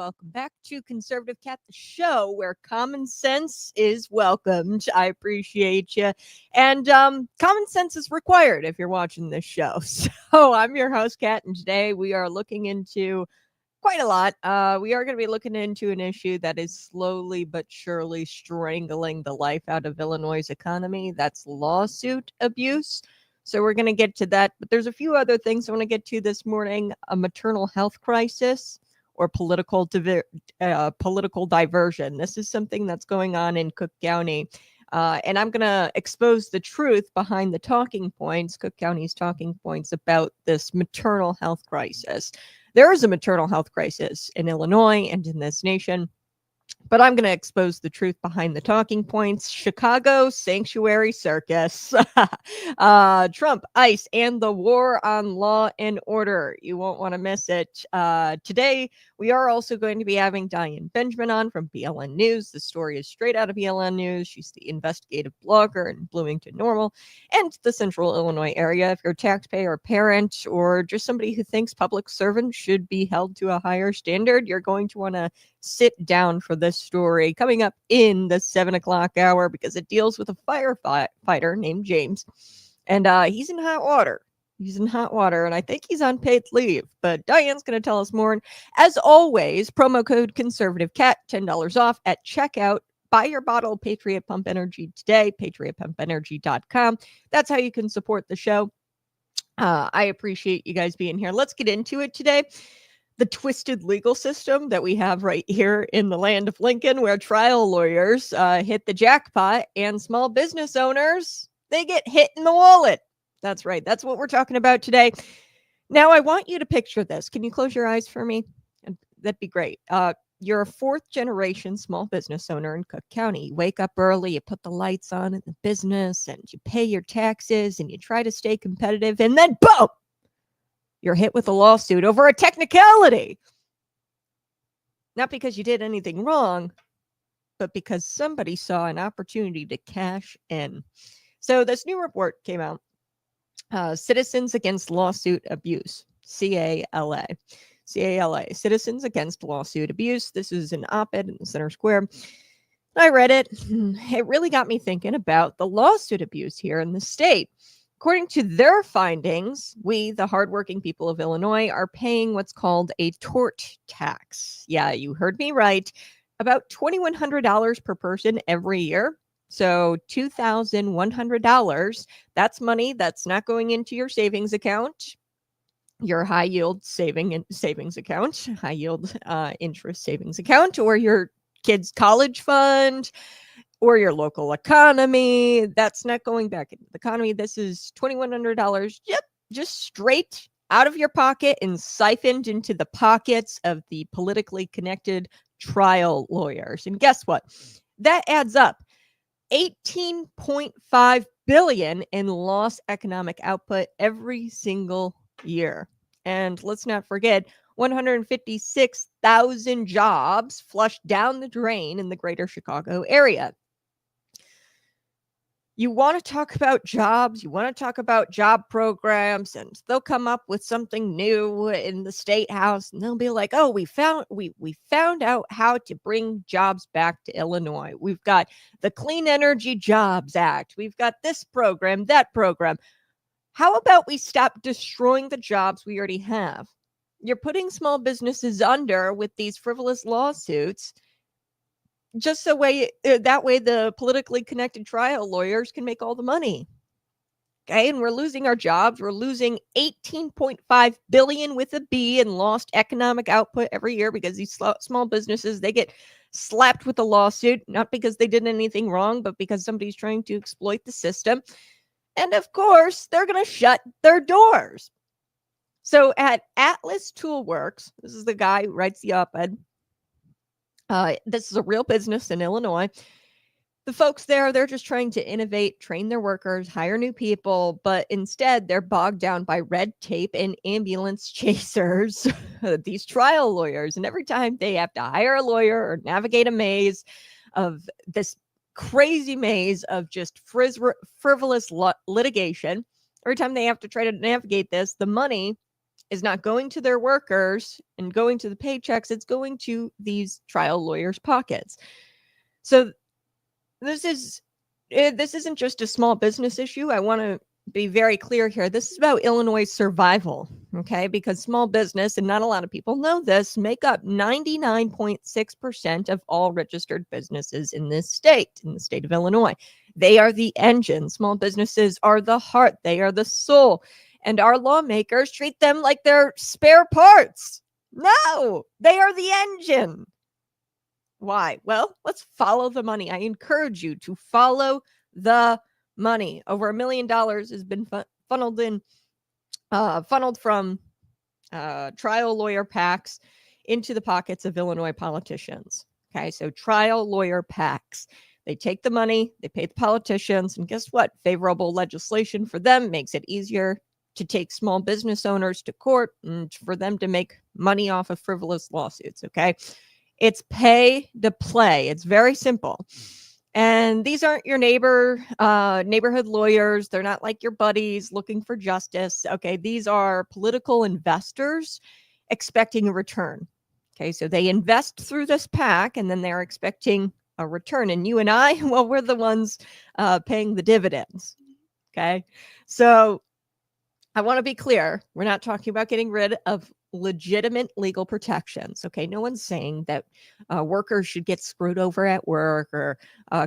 welcome back to Conservative Cat, the show where common sense is welcomed. I appreciate you. And common sense is required if you're watching this show. So I'm your host, Cat, and today we are looking into quite a lot. We are going to be looking into an issue that is slowly but surely strangling the life out of Illinois' economy. That's lawsuit abuse. So we're going to get to that. But there's a few other things I want to get to this morning. A maternal health crisis or political diversion. This is something that's going on in Cook County. And I'm going to expose the truth behind the talking points, Cook County's talking points about this maternal health crisis. There is a maternal health crisis in Illinois and in this nation, but I'm going to expose the truth behind the talking points. Chicago sanctuary circus, Trump, ICE, and the war on law and order. You won't want to miss it. Today, we are also going to be having Diane Benjamin on from BLNNEWS. The story is straight out of BLNNEWS. She's the investigative blogger in Bloomington Normal and the central Illinois area. If you're a taxpayer, parent, or just somebody who thinks public servants should be held to a higher standard, you're going to want to sit down for this story coming up in the 7 o'clock hour because it deals with a firefighter named James. And he's in hot water. He's in hot water, and I think he's on paid leave. But Diane's going to tell us more. And as always, promo code ConservativeCat, $10 off at checkout. Buy your bottle of Patriot Pump Energy today, patriotpumpenergy.com. That's how you can support the show. I appreciate you guys being here. Let's get into it today. The twisted legal system that we have right here in the land of Lincoln, where trial lawyers hit the jackpot and small business owners, they get hit in the wallet. That's right. That's what we're talking about today. Now, I want you to picture this. Can you close your eyes for me? That'd be great. You're a fourth generation small business owner in Cook County. You wake up early, you put the lights on in the business, and you pay your taxes, and you try to stay competitive, and then boom! You're hit with a lawsuit over a technicality. Not because you did anything wrong, but because somebody saw an opportunity to cash in. So this new report came out. Citizens Against Lawsuit Abuse, CALA. CALA, Citizens Against Lawsuit Abuse. This is an op-ed in the Center Square. I read it. It really got me thinking about the lawsuit abuse here in the state. According to their findings, we, the hardworking people of Illinois, are paying what's called a tort tax. Yeah, you heard me right. About $2,100 per person every year. So $2,100. That's money that's not going into your savings account, your high yield savings account, high yield interest savings account, or your kid's college fund, or your local economy. That's not going back into the economy. This is $2,100. Yep, just straight out of your pocket and siphoned into the pockets of the politically connected trial lawyers. And guess what? That adds up. $18.5 billion in lost economic output every single year. And let's not forget, 156,000 jobs flushed down the drain in the greater Chicago area. You want to talk about jobs, you want to talk about job programs, and they'll come up with something new in the state house, and they'll be like, oh, we found out how to bring jobs back to Illinois. We've got the Clean Energy Jobs Act. We've got this program, that program. How about we stop destroying the jobs we already have? You're putting small businesses under with these frivolous lawsuits. Just that way the politically connected trial lawyers can make all the money. Okay, and we're losing our jobs. We're losing $18.5 billion with a B in lost economic output every year because these small businesses, they get slapped with a lawsuit, not because they did anything wrong, but because somebody's trying to exploit the system. And of course, they're going to shut their doors. So at Atlas Toolworks, this is the guy who writes the op-ed. This is a real business in Illinois. The folks there, they're just trying to innovate, train their workers, hire new people, but instead they're bogged down by red tape and ambulance chasers, these trial lawyers. And every time they have to hire a lawyer or navigate a maze of this crazy maze of just frivolous litigation, every time they have to try to navigate this, the money is not going to their workers and going to the paychecks. It's going to these trial lawyers' pockets. So this isn't just a small business issue. I want to be very clear here. This is about Illinois' survival, okay? Because small business, and not a lot of people know this, make up 99.6% of all registered businesses in the state of Illinois. They are the engine. Small businesses are the heart. They are the soul. And our lawmakers treat them like they're spare parts. No, they are the engine. Why? Well, let's follow the money. I encourage you to follow the money. Over $1 million has been funneled from trial lawyer PACs into the pockets of Illinois politicians. Okay, so trial lawyer PACs. They take the money, they pay the politicians, and guess what? Favorable legislation for them makes it easier to take small business owners to court and for them to make money off of frivolous lawsuits. Okay, it's pay to play. It's very simple. And these aren't your neighborhood lawyers. They're not like your buddies looking for justice. Okay, these are political investors expecting a return. Okay, so they invest through this PAC and then they're expecting a return. And you and I, well, we're the ones paying the dividends. Okay, so I want to be clear. We're not talking about getting rid of legitimate legal protections. Okay, no one's saying that workers should get screwed over at work or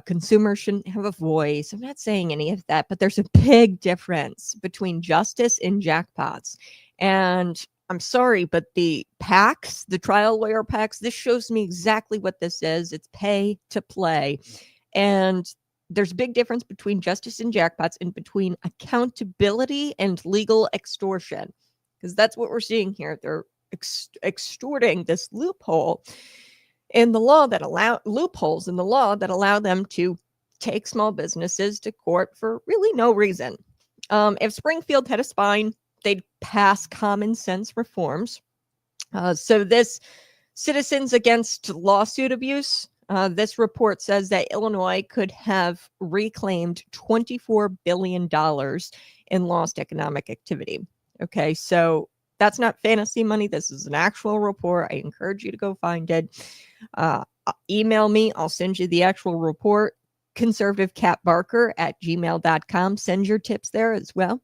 consumers shouldn't have a voice. I'm not saying any of that, but there's a big difference between justice and jackpots. And I'm sorry, but the PACs, the trial lawyer PACs, this shows me exactly what this is. It's pay to play. And there's a big difference between justice and jackpots and between accountability and legal extortion, because that's what we're seeing here. They're extorting this loophole in the law that loopholes in the law that allow them to take small businesses to court for really no reason. If Springfield had a spine, they'd pass common sense reforms. So this Citizens Against Lawsuit Abuse, this report says that Illinois could have reclaimed $24 billion in lost economic activity. Okay, so that's not fantasy money. This is an actual report. I encourage you to go find it. Email me. I'll send you the actual report. conservativecatbarker@gmail.com. Send your tips there as well.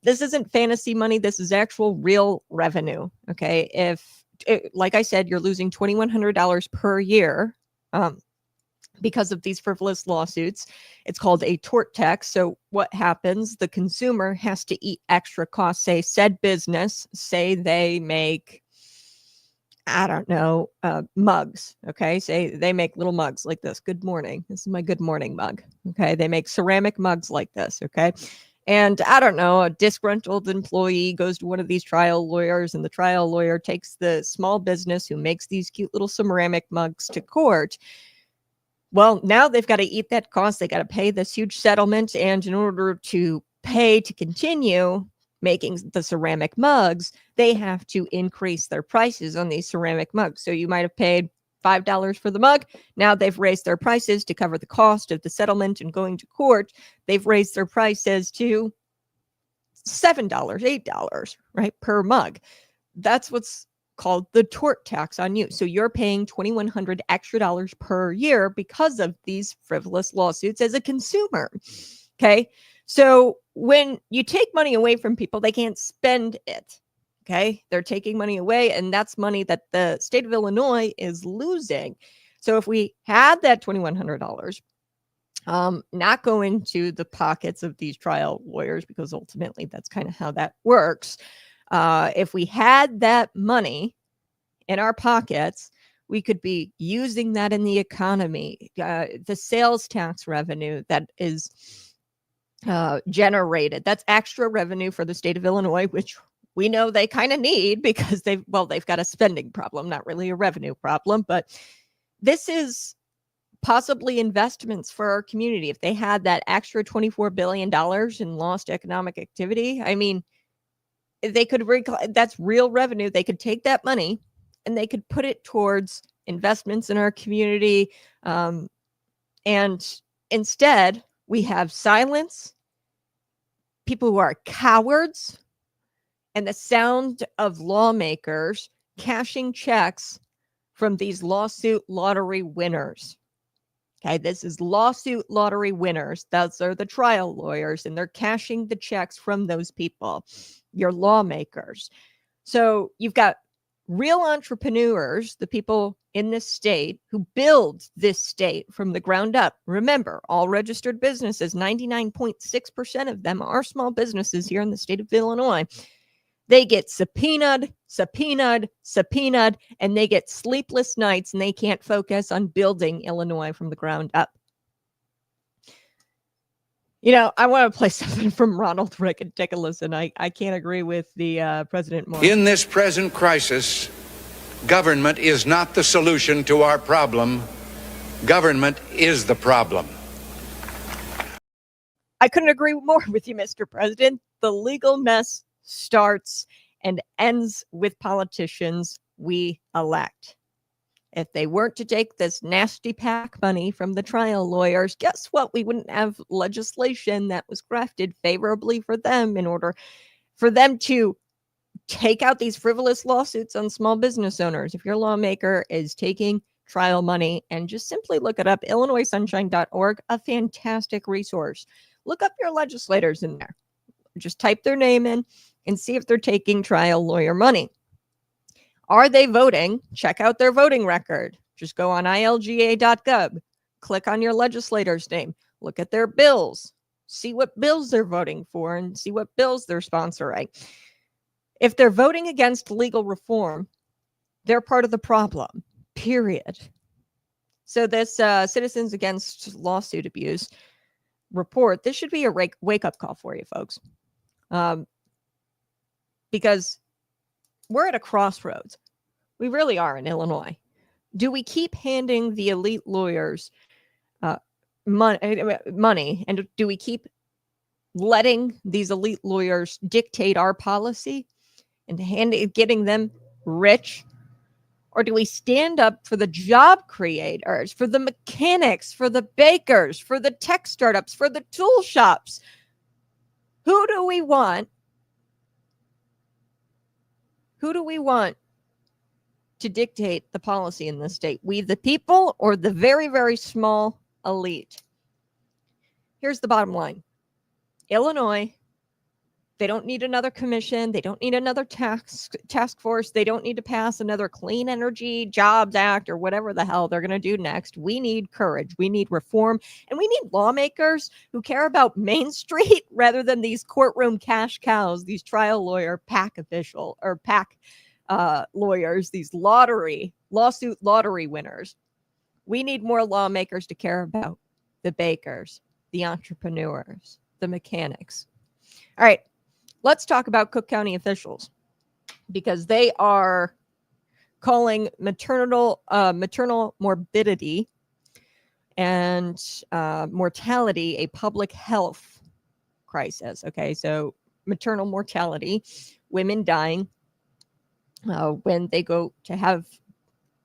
This isn't fantasy money. This is actual real revenue. Okay, like I said, you're losing $2,100 per year because of these frivolous lawsuits. It's called a tort tax. So what happens? The consumer has to eat extra costs. Say said business, say they make, I don't know, mugs. Okay, say they make little mugs like this. Good morning. This is my good morning mug. Okay, they make ceramic mugs like this. Okay. And I don't know, a disgruntled employee goes to one of these trial lawyers and the trial lawyer takes the small business who makes these cute little ceramic mugs to court. Well, now they've got to eat that cost. They got to pay this huge settlement. And in order to pay to continue making the ceramic mugs, they have to increase their prices on these ceramic mugs. So you might have paid $5 for the mug. Now they've raised their prices to cover the cost of the settlement and going to court. They've raised their prices to $7, $8, right, per mug. That's what's called the tort tax on you. So you're paying $2,100 extra per year because of these frivolous lawsuits as a consumer. Okay. So when you take money away from people, they can't spend it. Okay, they're taking money away, and that's money that the state of Illinois is losing. So if we had that $2,100 not go into the pockets of these trial lawyers, because ultimately that's kind of how that works. If we had that money in our pockets, we could be using that in the economy. The sales tax revenue that is generated, that's extra revenue for the state of Illinois, which we know they kind of need because they've got a spending problem, not really a revenue problem. But this is possibly investments for our community. If they had that extra $24 billion in lost economic activity, I mean, they could that's real revenue. They could take that money and they could put it towards investments in our community. And instead, we have silence, people who are cowards, and the sound of lawmakers cashing checks from these lawsuit lottery winners. Okay, this is lawsuit lottery winners. Those are the trial lawyers, and they're cashing the checks from those people, your lawmakers. So you've got real entrepreneurs, the people in this state who build this state from the ground up. Remember, all registered businesses, 99.6% of them are small businesses here in the state of Illinois. They get subpoenaed, and they get sleepless nights, and they can't focus on building Illinois from the ground up. You know, I want to play something from Ronald Reagan. Take a listen. I can't agree with the president more. In this present crisis, government is not the solution to our problem. Government is the problem. I couldn't agree more with you, Mr. President. The legal mess starts and ends with politicians we elect. If they weren't to take this nasty PAC money from the trial lawyers, guess what? We wouldn't have legislation that was crafted favorably for them in order for them to take out these frivolous lawsuits on small business owners. If your lawmaker is taking trial money, and just simply look it up, illinoissunshine.org, a fantastic resource. Look up your legislators in there. Just type their name in and see if they're taking trial lawyer money. Are they voting? Check out their voting record. Just go on ilga.gov, click on your legislator's name, look at their bills, see what bills they're voting for, and see what bills they're sponsoring. If they're voting against legal reform, they're part of the problem, period. So this Citizens Against Lawsuit Abuse report, this should be a wake-up call for you folks. Because we're at a crossroads. We really are in Illinois. Do we keep handing the elite lawyers money, and do we keep letting these elite lawyers dictate our policy and getting them rich? Or do we stand up for the job creators, for the mechanics, for the bakers, for the tech startups, for the tool shops? Who do we want? Who do we want to dictate the policy in this state? We the people, or the very, very small elite? Here's the bottom line. Illinois, they don't need another commission. They don't need another task force. They don't need to pass another Clean Energy Jobs Act or whatever the hell they're going to do next. We need courage. We need reform. And we need lawmakers who care about Main Street rather than these courtroom cash cows, these trial lawyer PAC lawyers, these lawsuit lottery winners. We need more lawmakers to care about the bakers, the entrepreneurs, the mechanics. All right. Let's talk about Cook County officials, because they are calling maternal morbidity and mortality a public health crisis. Okay, so maternal mortality, women dying when they go to have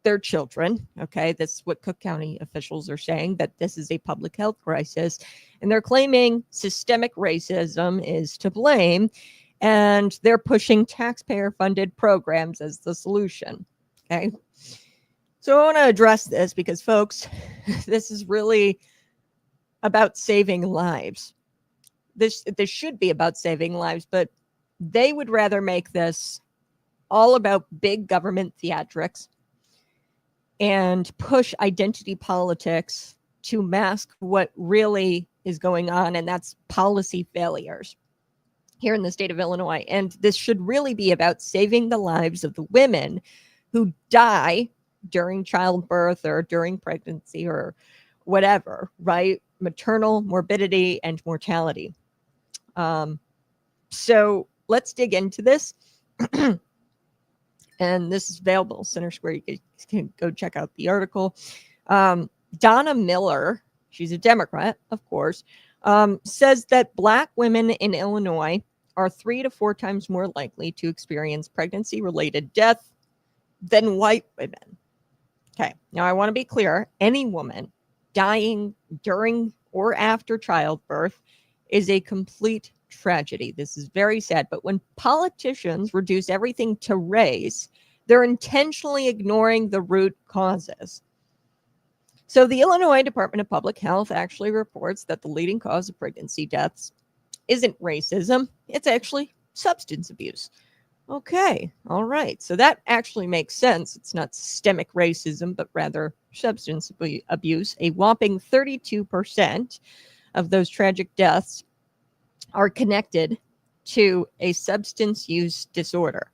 their children. Okay, that's what Cook County officials are saying, that this is a public health crisis, and they're claiming systemic racism is to blame, and they're pushing taxpayer-funded programs as the solution. Okay, so I want to address this because, folks, this is really about saving lives. This should be about saving lives, but they would rather make this all about big government theatrics and push identity politics to mask what really is going on, and that's policy failures here in the state of Illinois. And this should really be about saving the lives of the women who die during childbirth or during pregnancy or whatever, right? Maternal morbidity and mortality. So let's dig into this. And this is available Center Square. You can go check out the article. Donna Miller, she's a Democrat, of course, says that Black women in Illinois are 3 to 4 times more likely to experience pregnancy-related death than white women. Okay, now I want to be clear. Any woman dying during or after childbirth is a complete tragedy. This is very sad. But when politicians reduce everything to race, they're intentionally ignoring the root causes. So the Illinois Department of Public Health actually reports that the leading cause of pregnancy deaths isn't racism, it's actually substance abuse. Okay, all right. So that actually makes sense. It's not systemic racism, but rather substance abuse. A whopping 32% of those tragic deaths are connected to a substance use disorder.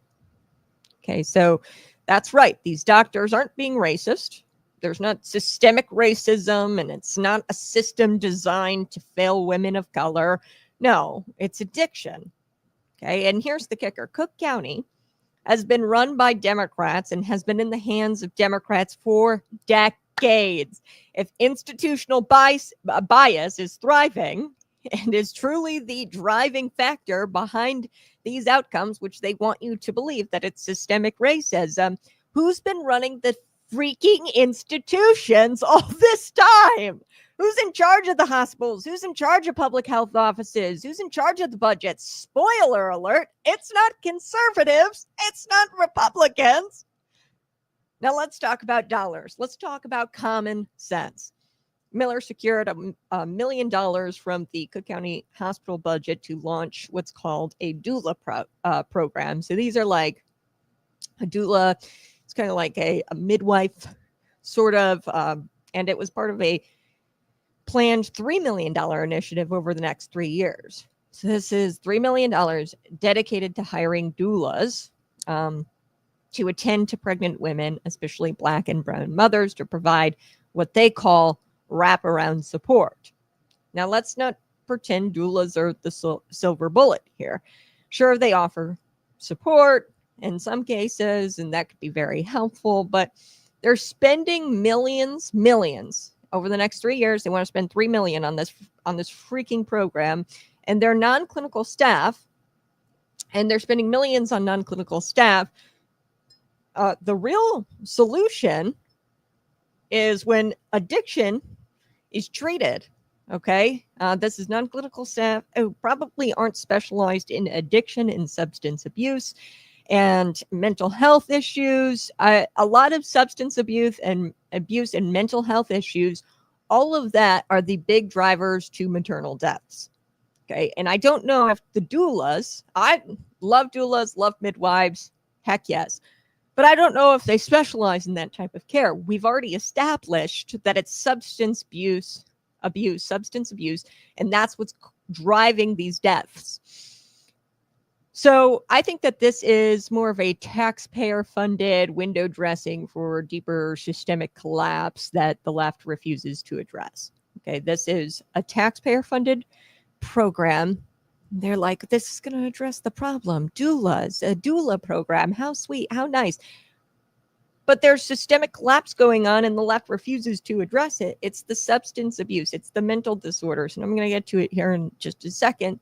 Okay, so that's right. These doctors aren't being racist. There's not systemic racism, and it's not a system designed to fail women of color. No, it's addiction. Okay, and here's the kicker. Cook County has been run by Democrats and has been in the hands of Democrats for decades. If institutional bias is thriving and is truly the driving factor behind these outcomes, which they want you to believe that it's systemic racism, who's been running the freaking institutions all this time? Who's in charge of the hospitals? Who's in charge of public health offices? Who's in charge of the budget? Spoiler alert, it's not conservatives. It's not Republicans. Now let's talk about dollars. Let's talk about common sense. Miller secured $1 million from the Cook County Hospital budget to launch what's called a doula program. So these are like a doula. It's kind of like a midwife sort of, and it was part of a planned $3 million initiative over the next 3 years. So this is $3 million dedicated to hiring doulas to attend to pregnant women, especially Black and brown mothers, to provide what they call wraparound support. Now, let's not pretend doulas are the silver bullet here. Sure, they offer support in some cases, and that could be very helpful, but they're spending millions over the next 3 years. They want to spend $3 million on this freaking program, and their non-clinical staff, and they're spending millions on non-clinical staff. The real solution is when addiction is treated. Okay, this is non-clinical staff who probably aren't specialized in addiction and substance abuse and mental health issues. A lot of substance abuse and mental health issues, all of that are the big drivers to maternal deaths. Okay, and I don't know if the doulas, I love doulas, love midwives, heck yes, but I don't know if they specialize in that type of care. We've already established that it's substance abuse, and that's what's driving these deaths. So I think that this is more of a taxpayer-funded window dressing for deeper systemic collapse that the left refuses to address. Okay, this is a taxpayer-funded program. They're like, this is going to address the problem. Doulas, a doula program. How sweet, how nice. But there's systemic collapse going on, and the left refuses to address it. It's the substance abuse. It's the mental disorders. And I'm going to get to it here in just a second.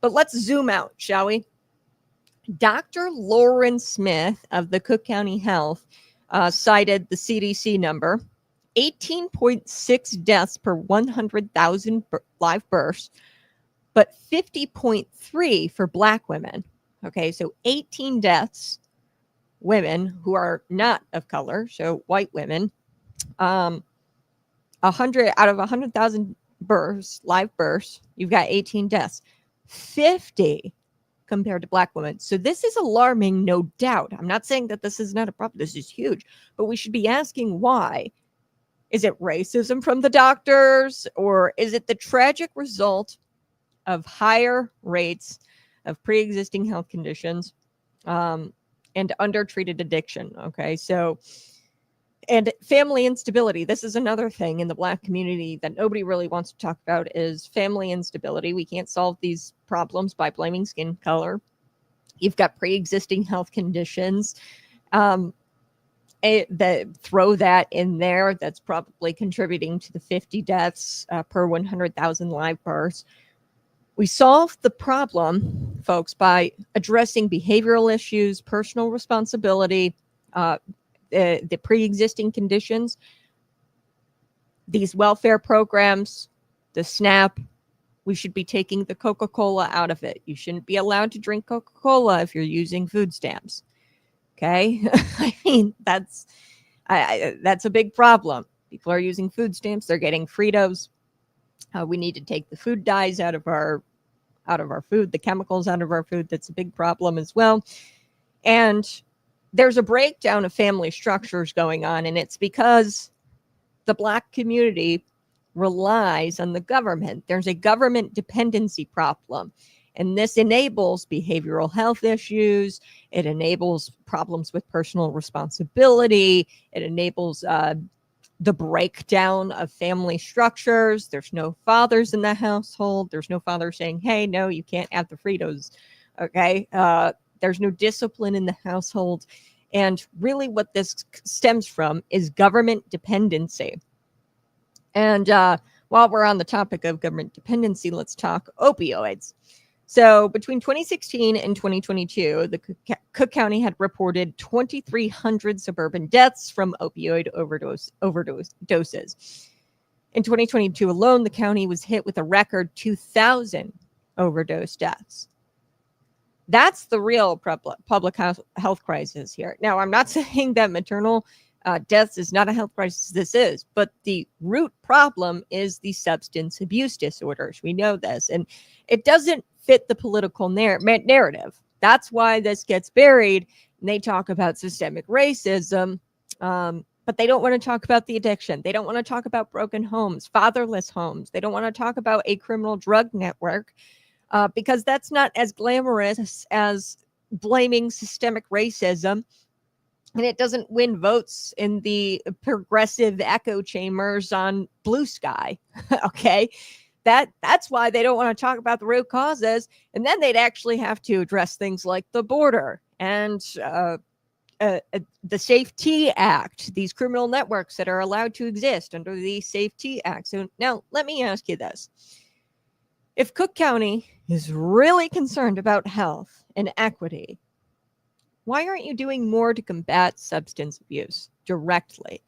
But let's zoom out, shall we? Dr. Lauren Smith of the Cook County Health cited the CDC number, 18.6 deaths per 100,000 live births, but 50.3 for Black women. Okay, so 18 deaths, women who are not of color, so white women, 100 out of 100,000 births, live births, you've got 18 deaths, 50 compared to Black women. So this is alarming, no doubt. I'm not saying that this is not a problem. This is huge, but we should be asking why. Is it racism from the doctors, or is it the tragic result of higher rates of pre-existing health conditions and undertreated addiction? Okay, so, and family instability. This is another thing in the Black community that nobody really wants to talk about, is family instability. We can't solve these problems by blaming skin color. You've got pre-existing health conditions. Throw that in there. That's probably contributing to the 50 deaths per 100,000 live births. We solve the problem, folks, by addressing behavioral issues, personal responsibility, the pre-existing conditions, these welfare programs, the SNAP. We should be taking the Coca-Cola out of it. You shouldn't be allowed to drink Coca-Cola if you're using food stamps. Okay? I mean, that's a big problem. People are using food stamps. They're getting Fritos. We need to take the food dyes out of our food, the chemicals out of our food. That's a big problem as well. And there's a breakdown of family structures going on, and it's because the Black community relies on the government. There's a government dependency problem, and this enables behavioral health issues. It enables problems with personal responsibility. It enables the breakdown of family structures. There's no fathers in the household. There's no father saying, hey, no, you can't have the Fritos. Okay. There's no discipline in the household. And really what this stems from is government dependency. And while we're on the topic of government dependency, let's talk opioids. So between 2016 and 2022, the Cook County had reported 2,300 suburban deaths from opioid overdoses. In 2022 alone, the county was hit with a record 2,000 overdose deaths. That's the real public health crisis here. Now, I'm not saying that maternal deaths is not a health crisis. This is, but the root problem is the substance abuse disorders. We know this, and it doesn't fit the political narrative. That's why this gets buried. And they talk about systemic racism, but they don't want to talk about the addiction. They don't want to talk about broken homes, fatherless homes. They don't want to talk about a criminal drug network because that's not as glamorous as blaming systemic racism. And it doesn't win votes in the progressive echo chambers on Blue Sky. Okay. That's why they don't want to talk about the root causes. And then they'd actually have to address things like the border and the Safety Act, these criminal networks that are allowed to exist under the Safety Act. So now let me ask you this. If Cook County is really concerned about health and equity, why aren't you doing more to combat substance abuse directly?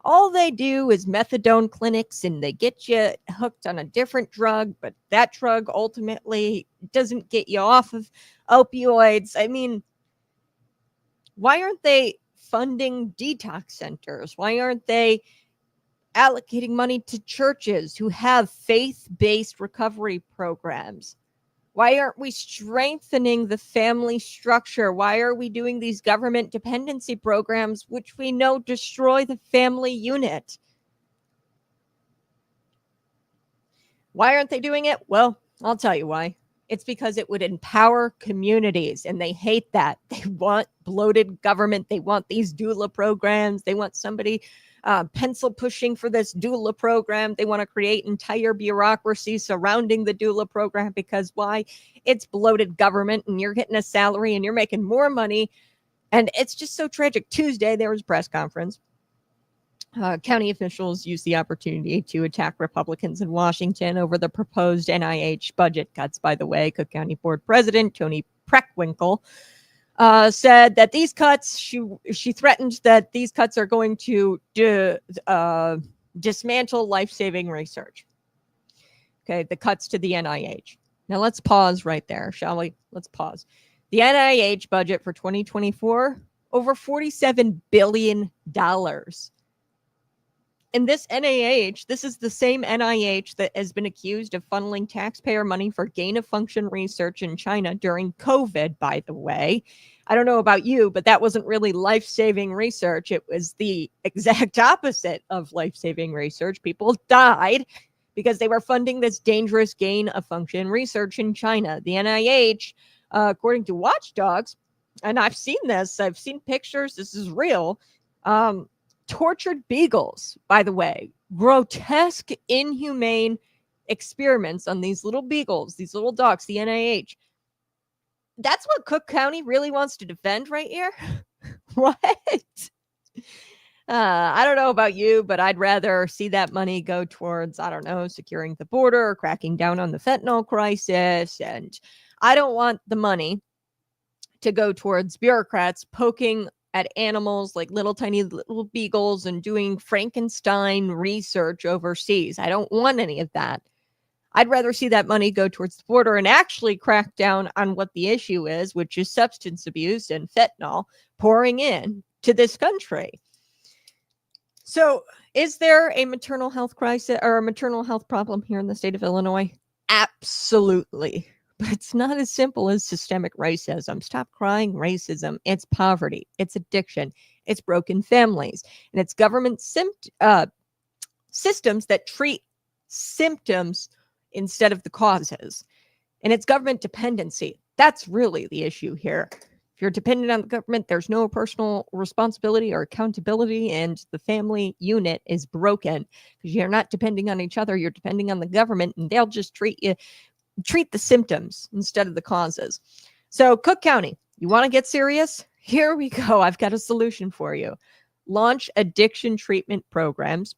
All they do is methadone clinics, and they get you hooked on a different drug, but that drug ultimately doesn't get you off of opioids. I mean, why aren't they funding detox centers? Why aren't they allocating money to churches who have faith-based recovery programs? Why aren't we strengthening the family structure? Why are we doing these government dependency programs, which we know destroy the family unit? Why aren't they doing it? Well, I'll tell you why. It's because it would empower communities, and they hate that. They want bloated government. They want these doula programs. They want somebody pencil pushing for this doula program. They want to create entire bureaucracy surrounding the doula program because why? It's bloated government, and you're getting a salary and you're making more money. And it's just so tragic. Tuesday, there was a press conference. County officials used the opportunity to attack Republicans in Washington over the proposed NIH budget cuts. By the way, Cook County Board President Tony Preckwinkle said that these cuts, she threatened that these cuts are going to dismantle life-saving research. Okay, the cuts to the NIH. Now let's pause right there, shall we? Let's pause. The NIH budget for 2024, over $47 billion. And this NIH, this is the same NIH that has been accused of funneling taxpayer money for gain-of-function research in China during COVID, by the way. I don't know about you, but that wasn't really life-saving research. It was the exact opposite of life-saving research. People died because they were funding this dangerous gain-of-function research in China. The NIH, according to watchdogs, and I've seen this, I've seen pictures, this is real, tortured beagles, by the way, grotesque, inhumane experiments on these little beagles, these little dogs, the NIH. That's what Cook County really wants to defend right here? What? I don't know about you, but I'd rather see that money go towards, I don't know, securing the border or cracking down on the fentanyl crisis. And I don't want the money to go towards bureaucrats poking at animals like little tiny little beagles and doing Frankenstein research overseas. I don't want any of that. I'd rather see that money go towards the border and actually crack down on what the issue is, which is substance abuse and fentanyl pouring in to this country. So, is there a maternal health crisis or a maternal health problem here in the state of Illinois? Absolutely. But it's not as simple as systemic racism. Stop crying racism. It's poverty. It's addiction. It's broken families. And it's government systems that treat symptoms instead of the causes. And it's government dependency. That's really the issue here. If you're dependent on the government, there's no personal responsibility or accountability, and the family unit is broken because you're not depending on each other. You're depending on the government, and they'll just treat the symptoms instead of the causes. So, Cook County, you want to get serious? Here we go. I've got a solution for you. Launch addiction treatment programs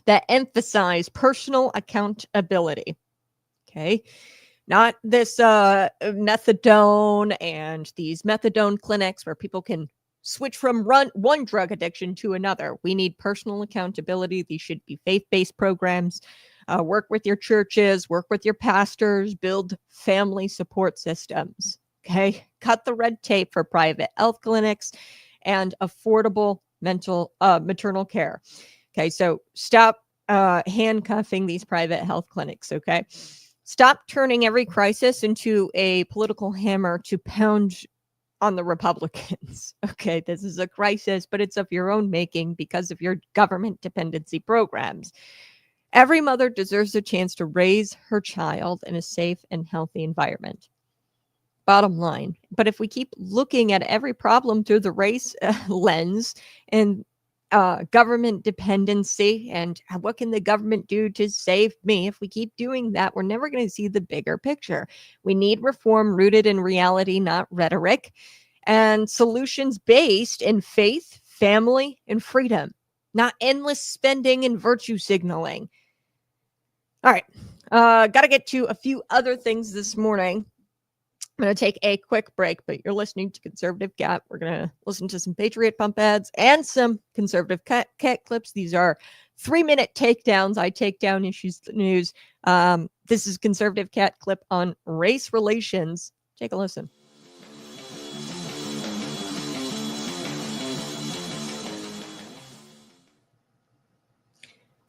that emphasize personal accountability. Okay. Not this methadone and these methadone clinics where people can switch from one drug addiction to another. We need personal accountability. These should be faith-based programs. Work with your churches, work with your pastors, build family support systems. Okay. Cut the red tape for private health clinics and affordable maternal care. Okay, so stop handcuffing these private health clinics, okay? Stop turning every crisis into a political hammer to pound on the Republicans. Okay, this is a crisis, but it's of your own making because of your government dependency programs. Every mother deserves a chance to raise her child in a safe and healthy environment. Bottom line. But if we keep looking at every problem through the race lens and government dependency and what can the government do to save me? If we keep doing that, we're never going to see the bigger picture. We need reform rooted in reality, not rhetoric, and solutions based in faith, family, and freedom, not endless spending and virtue signaling. All right. Got to get to a few other things this morning. I'm going to take a quick break, but you're listening to Conservative Cat. We're going to listen to some Patriot Pump ads and some Conservative Cat clips. These are 3-minute takedowns. I take down issues, news. This is Conservative Cat clip on race relations. Take a listen.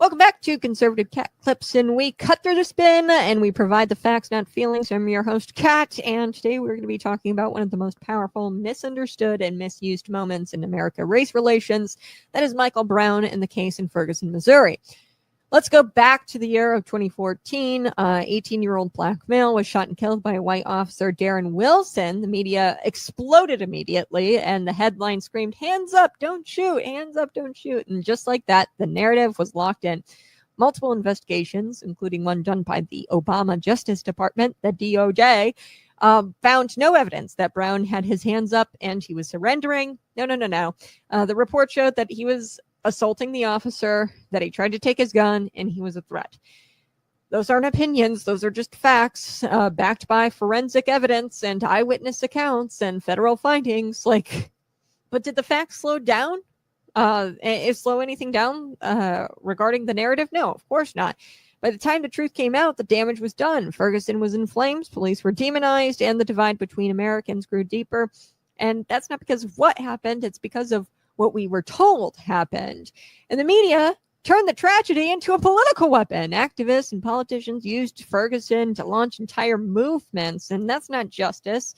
Welcome back to Conservative Cat Clips, and we cut through the spin and we provide the facts, not feelings. I'm your host, Kat, and today we're going to be talking about one of the most powerful, misunderstood, and misused moments in American race relations. That is Michael Brown and the case in Ferguson, Missouri. Let's go back to the year of 2014. 18-year-old black male was shot and killed by a white officer, Darren Wilson. The media exploded immediately, and the headline screamed, "Hands up, don't shoot, hands up, don't shoot." And just like that, the narrative was locked in. Multiple investigations, including one done by the Obama Justice Department, the DOJ, found no evidence that Brown had his hands up and he was surrendering. No. The report showed that he was assaulting the officer, that he tried to take his gun, and he was a threat. Those aren't opinions. Those are just facts backed by forensic evidence and eyewitness accounts and federal findings. But did the facts slow down? Slow anything down regarding the narrative? No, of course not. By the time the truth came out, the damage was done. Ferguson was in flames, police were demonized, and the divide between Americans grew deeper. And that's not because of what happened. It's because of what we were told happened. And the media turned the tragedy into a political weapon. Activists and politicians used Ferguson to launch entire movements, and that's not justice.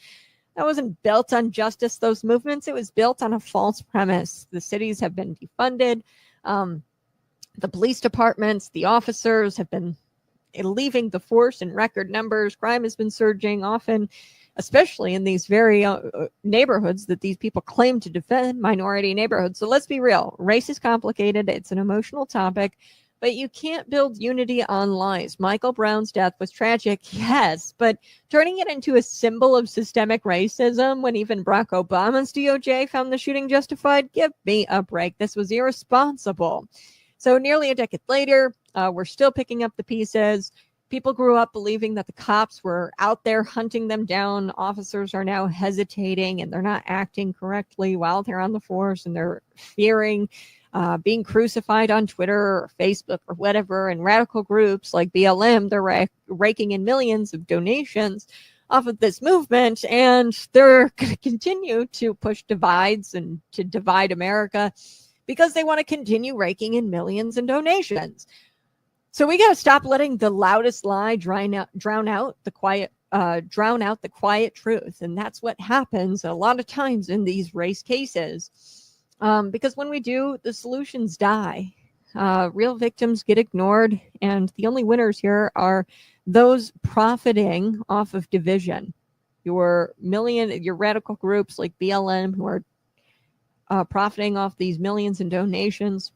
That wasn't built on justice, those movements. It was built on a false premise. The cities have been defunded. The police departments, the officers have been leaving the force in record numbers. Crime has been surging, often especially in these very neighborhoods that these people claim to defend, minority neighborhoods. So let's be real. Race is complicated. It's an emotional topic, but you can't build unity on lies. Michael Brown's death was tragic, yes, but turning it into a symbol of systemic racism when even Barack Obama's DOJ found the shooting justified, give me a break. This was irresponsible. So nearly a decade later, we're still picking up the pieces. People grew up believing that the cops were out there hunting them down. Officers are now hesitating and they're not acting correctly while they're on the force, and they're fearing being crucified on Twitter or Facebook or whatever, and radical groups like BLM, they're raking in millions of donations off of this movement, and they're going to continue to push divides and to divide America because they want to continue raking in millions in donations. So we got to stop letting the loudest lie drown out the quiet truth. And that's what happens a lot of times in these race cases. Because when we do, the solutions die. Real victims get ignored, and the only winners here are those profiting off of division. Your radical groups like BLM who are profiting off these millions in donations.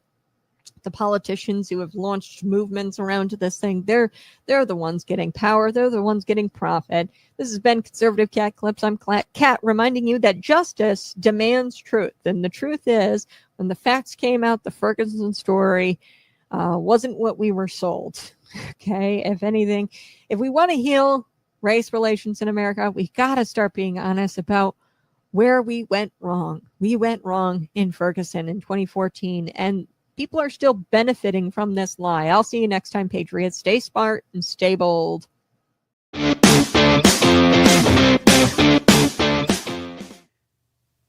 The politicians who have launched movements around this thing, they're the ones getting power. They're the ones getting profit. This has been Conservative Cat Clips. I'm Cat, reminding you that justice demands truth. And the truth is, when the facts came out, the Ferguson story wasn't what we were sold. Okay, if anything, if we want to heal race relations in America, we got to start being honest about where we went wrong. We went wrong in Ferguson in 2014, and people are still benefiting from this lie. I'll see you next time, Patriots. Stay smart and stay bold.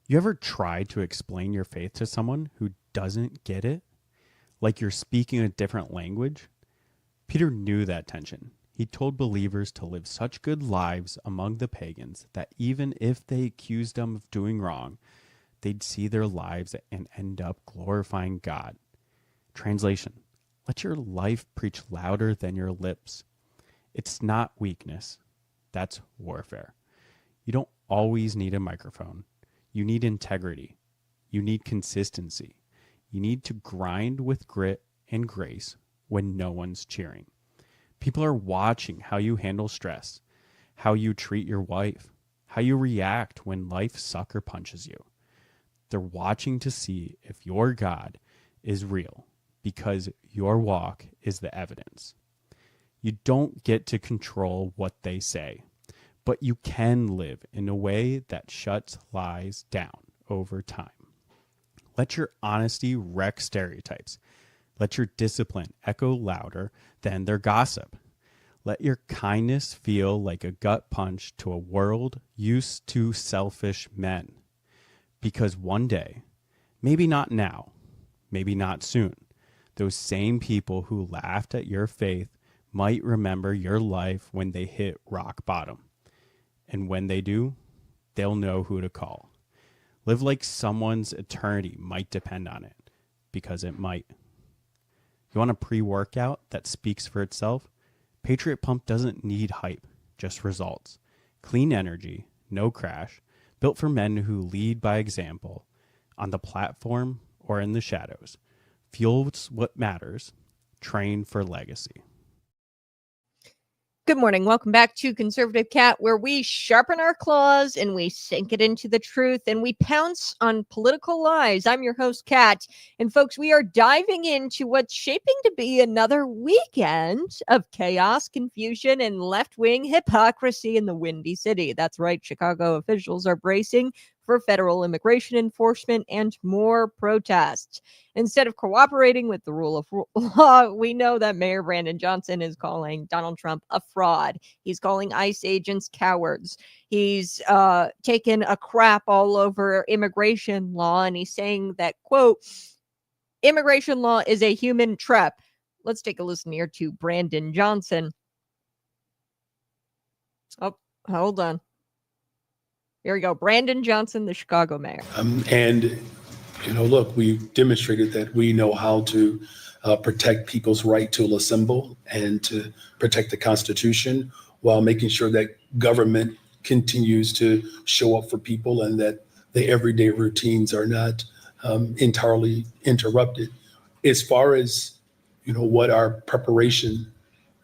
You ever tried to explain your faith to someone who doesn't get it? Like you're speaking a different language? Peter knew that tension. He told believers to live such good lives among the pagans that even if they accused them of doing wrong, they'd see their lives and end up glorifying God. Translation: let your life preach louder than your lips. It's not weakness. That's warfare. You don't always need a microphone. You need integrity. You need consistency. You need to grind with grit and grace when no one's cheering. People are watching how you handle stress, how you treat your wife, how you react when life sucker punches you. They're watching to see if your God is real, because your walk is the evidence. You don't get to control what they say, but you can live in a way that shuts lies down over time. Let your honesty wreck stereotypes. Let your discipline echo louder than their gossip. Let your kindness feel like a gut punch to a world used to selfish men. Because one day, maybe not now, maybe not soon, those same people who laughed at your faith might remember your life when they hit rock bottom. And when they do, they'll know who to call. Live like someone's eternity might depend on it, because it might. You want a pre-workout that speaks for itself? Patriot Pump doesn't need hype, just results. Clean energy, no crash, built for men who lead by example, on the platform or in the shadows. Fuels what matters. Train for legacy. Good morning. Welcome back to Conservative Cat, where we sharpen our claws and we sink it into the truth and we pounce on political lies. I'm your host, Cat. And folks, we are diving into what's shaping to be another weekend of chaos, confusion, and left-wing hypocrisy in the Windy City. That's right. Chicago officials are bracing for federal immigration enforcement and more protests. Instead of cooperating with the rule of law, we know that Mayor Brandon Johnson is calling Donald Trump a fraud. He's calling ICE agents cowards. He's taken a crap all over immigration law, and he's saying that, quote, immigration law is a human trap. Let's take a listen here to Brandon Johnson. Oh, hold on. Here we go. Brandon Johnson, the Chicago mayor. Look, we've demonstrated that we know how to protect people's right to assemble and to protect the Constitution while making sure that government continues to show up for people and that the everyday routines are not entirely interrupted. As far as, what our preparation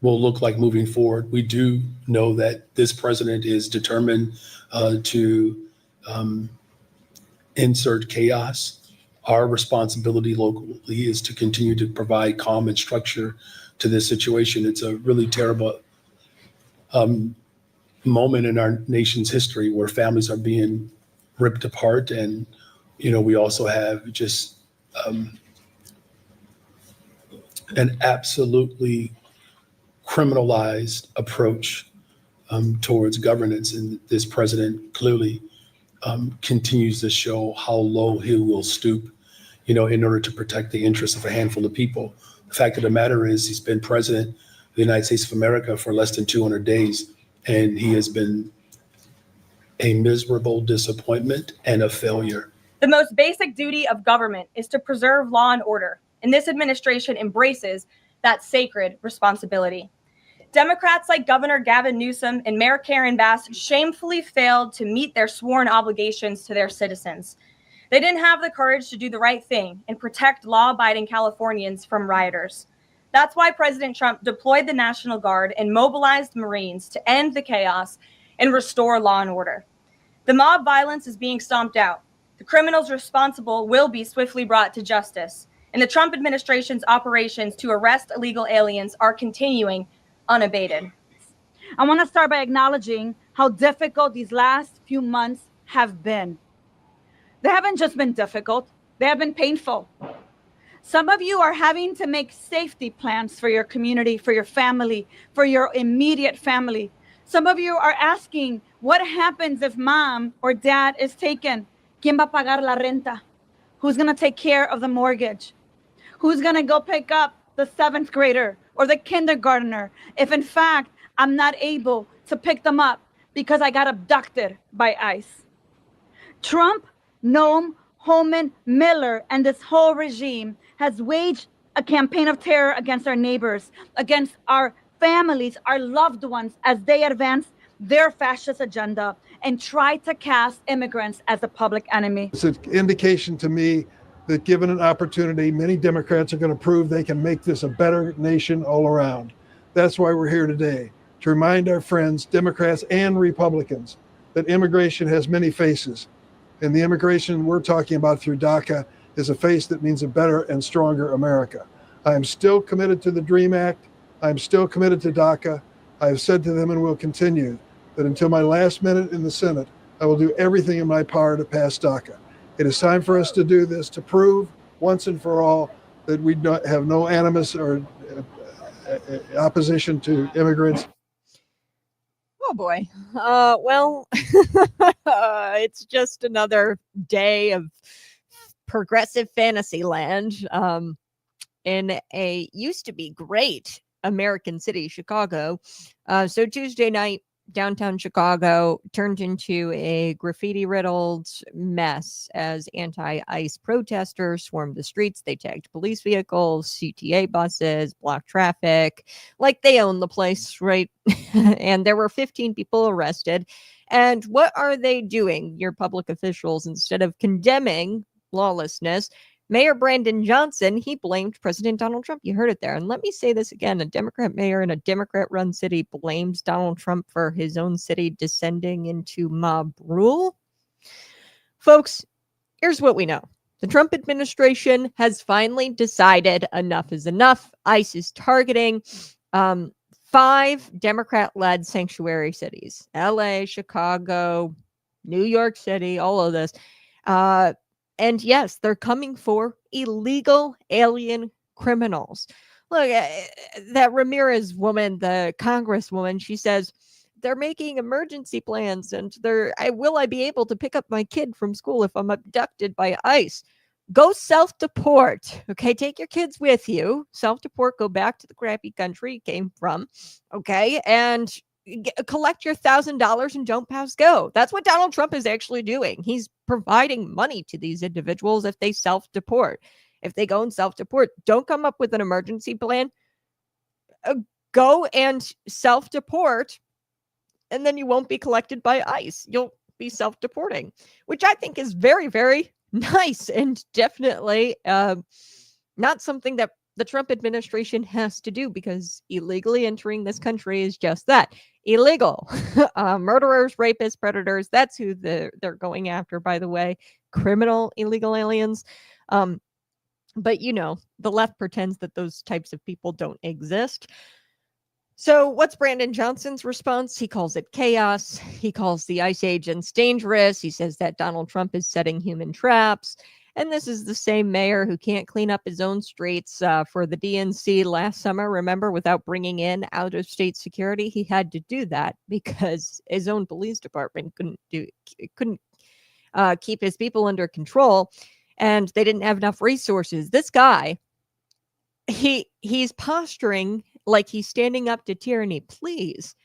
will look like moving forward, we do know that this president is determined to insert chaos. Our responsibility locally is to continue to provide calm and structure to this situation. It's a really terrible moment in our nation's history where families are being ripped apart. And, we also have just an absolutely criminalized approach towards governance. And this president clearly continues to show how low he will stoop, in order to protect the interests of a handful of people. The fact of the matter is he's been president of the United States of America for less than 200 days, and he has been a miserable disappointment and a failure. The most basic duty of government is to preserve law and order, and this administration embraces that sacred responsibility. Democrats like Governor Gavin Newsom and Mayor Karen Bass shamefully failed to meet their sworn obligations to their citizens. They didn't have the courage to do the right thing and protect law-abiding Californians from rioters. That's why President Trump deployed the National Guard and mobilized Marines to end the chaos and restore law and order. The mob violence is being stomped out. The criminals responsible will be swiftly brought to justice. And the Trump administration's operations to arrest illegal aliens are continuing unabated. I want to start by acknowledging how difficult these last few months have been. They haven't just been difficult, they have been painful. Some of you are having to make safety plans for your community, for your family, for your immediate family. Some of you are asking, what happens if mom or dad is taken? ¿Quién va a pagar la renta? Who's going to take care of the mortgage? Who's going to go pick up the 7th grader or the kindergartner if in fact I'm not able to pick them up because I got abducted by ICE? Trump, Noam, Holman, Miller, and this whole regime has waged a campaign of terror against our neighbors, against our families, our loved ones, as they advance their fascist agenda and try to cast immigrants as a public enemy. It's an indication to me that given an opportunity, many Democrats are going to prove they can make this a better nation all around. That's why we're here today, to remind our friends, Democrats and Republicans, that immigration has many faces. And the immigration we're talking about through DACA is a face that means a better and stronger America. I am still committed to the DREAM Act. I'm still committed to DACA. I have said to them and will continue that until my last minute in the Senate, I will do everything in my power to pass DACA. It is time for us to do this, to prove once and for all that we don't have no animus or opposition to immigrants. Oh boy. Well, it's just another day of progressive fantasy land in a used to be great American city, Chicago. So Tuesday night, downtown Chicago turned into a graffiti-riddled mess as anti-ICE protesters swarmed the streets. They tagged police vehicles, CTA buses, blocked traffic, like they own the place, right? And there were 15 people arrested. And what are they doing, your public officials? Instead of condemning lawlessness, Mayor Brandon Johnson, he blamed President Donald Trump. You heard it there. And let me say this again. A Democrat mayor in a Democrat-run city blames Donald Trump for his own city descending into mob rule. Folks, here's what we know. The Trump administration has finally decided enough is enough. ICE is targeting 5 Democrat-led sanctuary cities. LA, Chicago, New York City, all of this. And yes, they're coming for illegal alien criminals. Look, that Ramirez woman, the congresswoman, she says they're making emergency plans and will I be able to pick up my kid from school if I'm abducted by ICE? Go self-deport. Okay, take your kids with you. Self-deport, go back to the crappy country you came from. Okay, and collect your $1,000 and don't pass go. That's what Donald Trump is actually doing. He's providing money to these individuals if they self-deport. If they go and self-deport, don't come up with an emergency plan. Go and self-deport, and then you won't be collected by ICE. You'll be self-deporting, which I think is very, very nice and definitely not something that the Trump administration has to do, because illegally entering this country is just that, illegal. Murderers, rapists, predators, that's who they're going after, by the way. Criminal illegal aliens. But the left pretends that those types of people don't exist. So what's Brandon Johnson's response? He calls it chaos. He calls the ICE agents dangerous. He says that Donald Trump is setting human traps. And this is the same mayor who can't clean up his own streets for the DNC last summer. Remember, without bringing in out-of-state security, he had to do that because his own police department couldn't keep his people under control, and they didn't have enough resources. This guy, he's posturing like he's standing up to tyranny. Please.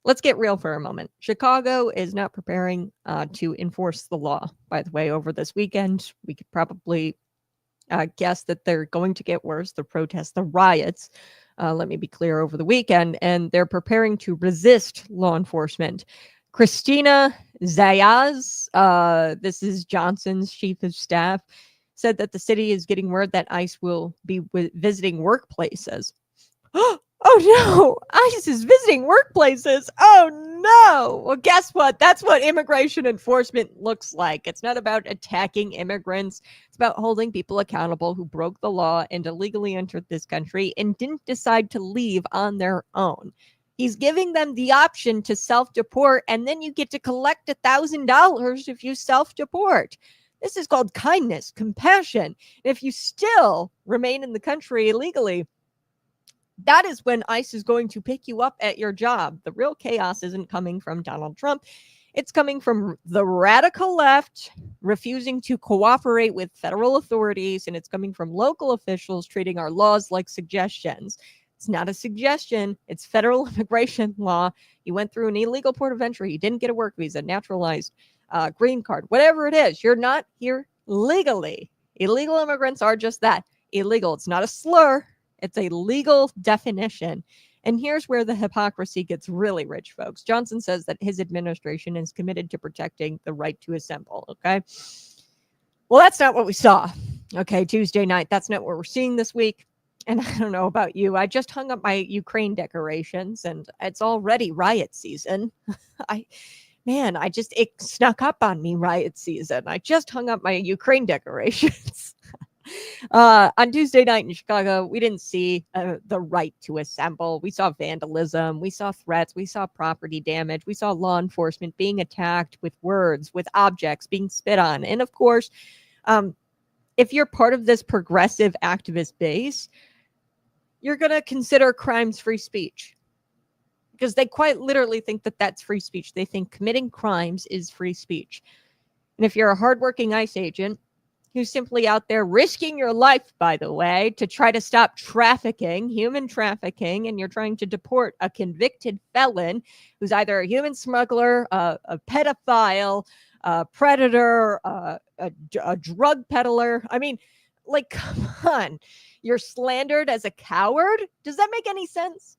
Let's get real for a moment. Chicago is not preparing to enforce the law, by the way, over this weekend. We could probably guess that they're going to get worse. The protests, the riots, let me be clear, over the weekend, and they're preparing to resist law enforcement. Christina Zayas, this is Johnson's chief of staff, said that the city is getting word that ICE will be visiting workplaces. Oh no, ICE is visiting workplaces. Oh no. Well, guess what? That's what immigration enforcement looks like. It's not about attacking immigrants. It's about holding people accountable who broke the law and illegally entered this country and didn't decide to leave on their own. He's giving them the option to self-deport, and then you get to collect $1,000 if you self-deport. This is called kindness, compassion. And if you still remain in the country illegally, that is when ICE is going to pick you up at your job. The real chaos isn't coming from Donald Trump. It's coming from the radical left refusing to cooperate with federal authorities, and it's coming from local officials treating our laws like suggestions. It's not a suggestion. It's federal immigration law. You went through an illegal port of entry. You didn't get a work visa, naturalized, green card, whatever it is. You're not here legally. Illegal immigrants are just that, illegal. It's not a slur. It's a legal definition. And here's where the hypocrisy gets really rich, folks. Johnson says that his administration is committed to protecting the right to assemble. Okay. Well, that's not what we saw. Okay. Tuesday night. That's not what we're seeing this week. And I don't know about you. I just hung up my Ukraine decorations and it's already riot season. It snuck up on me, riot season. I just hung up my Ukraine decorations. On Tuesday night in Chicago, we didn't see the right to assemble. We saw vandalism. We saw threats. We saw property damage. We saw law enforcement being attacked with words, with objects being spit on. And of course, if you're part of this progressive activist base, you're going to consider crimes free speech because they quite literally think that that's free speech. They think committing crimes is free speech. And if you're a hardworking ICE agent, who's simply out there risking your life, by the way, to try to stop trafficking, human trafficking, and you're trying to deport a convicted felon who's either a human smuggler, a pedophile, a predator, a drug peddler. I mean, like, come on. You're slandered as a coward? Does that make any sense?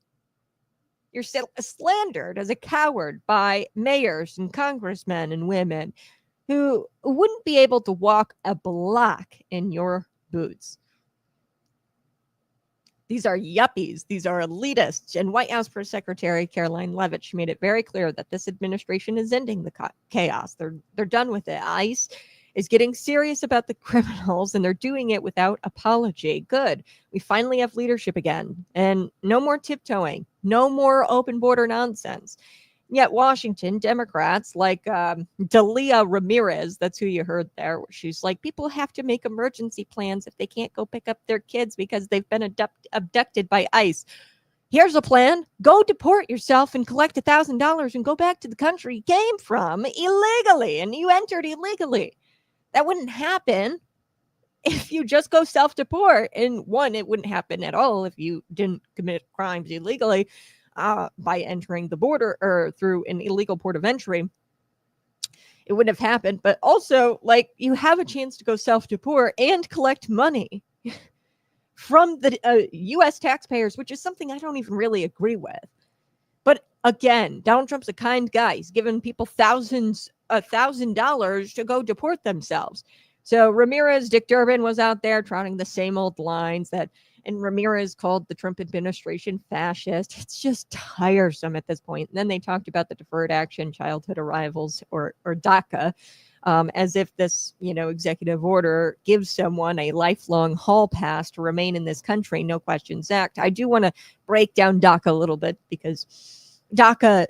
You're slandered as a coward by mayors and congressmen and women who wouldn't be able to walk a block in your boots. These are yuppies. These are elitists. And White House Press Secretary Caroline Leavitt, she made it very clear that this administration is ending the chaos. They're done with it. ICE is getting serious about the criminals, and they're doing it without apology. Good. We finally have leadership again. And no more tiptoeing. No more open border nonsense. Yet Washington Democrats like Dalia Ramirez, that's who you heard there. She's like, people have to make emergency plans if they can't go pick up their kids because they've been abducted by ICE. Here's a plan. Go deport yourself and collect $1,000 and go back to the country you came from illegally and you entered illegally. That wouldn't happen if you just go self-deport. And one, it wouldn't happen at all if you didn't commit crimes illegally. By entering the border or through an illegal port of entry, it wouldn't have happened. But also, like, you have a chance to go self-deport and collect money from the U.S. taxpayers, which is something I don't even really agree with. But again, Donald Trump's a kind guy. He's given people $1,000 to go deport themselves. So Ramirez, Dick Durbin was out there trotting the same old lines and Ramirez called the Trump administration fascist. It's just tiresome at this point. And then they talked about the Deferred Action Childhood Arrivals or DACA, as if this, executive order gives someone a lifelong hall pass to remain in this country, no questions asked. I do want to break down DACA a little bit because DACA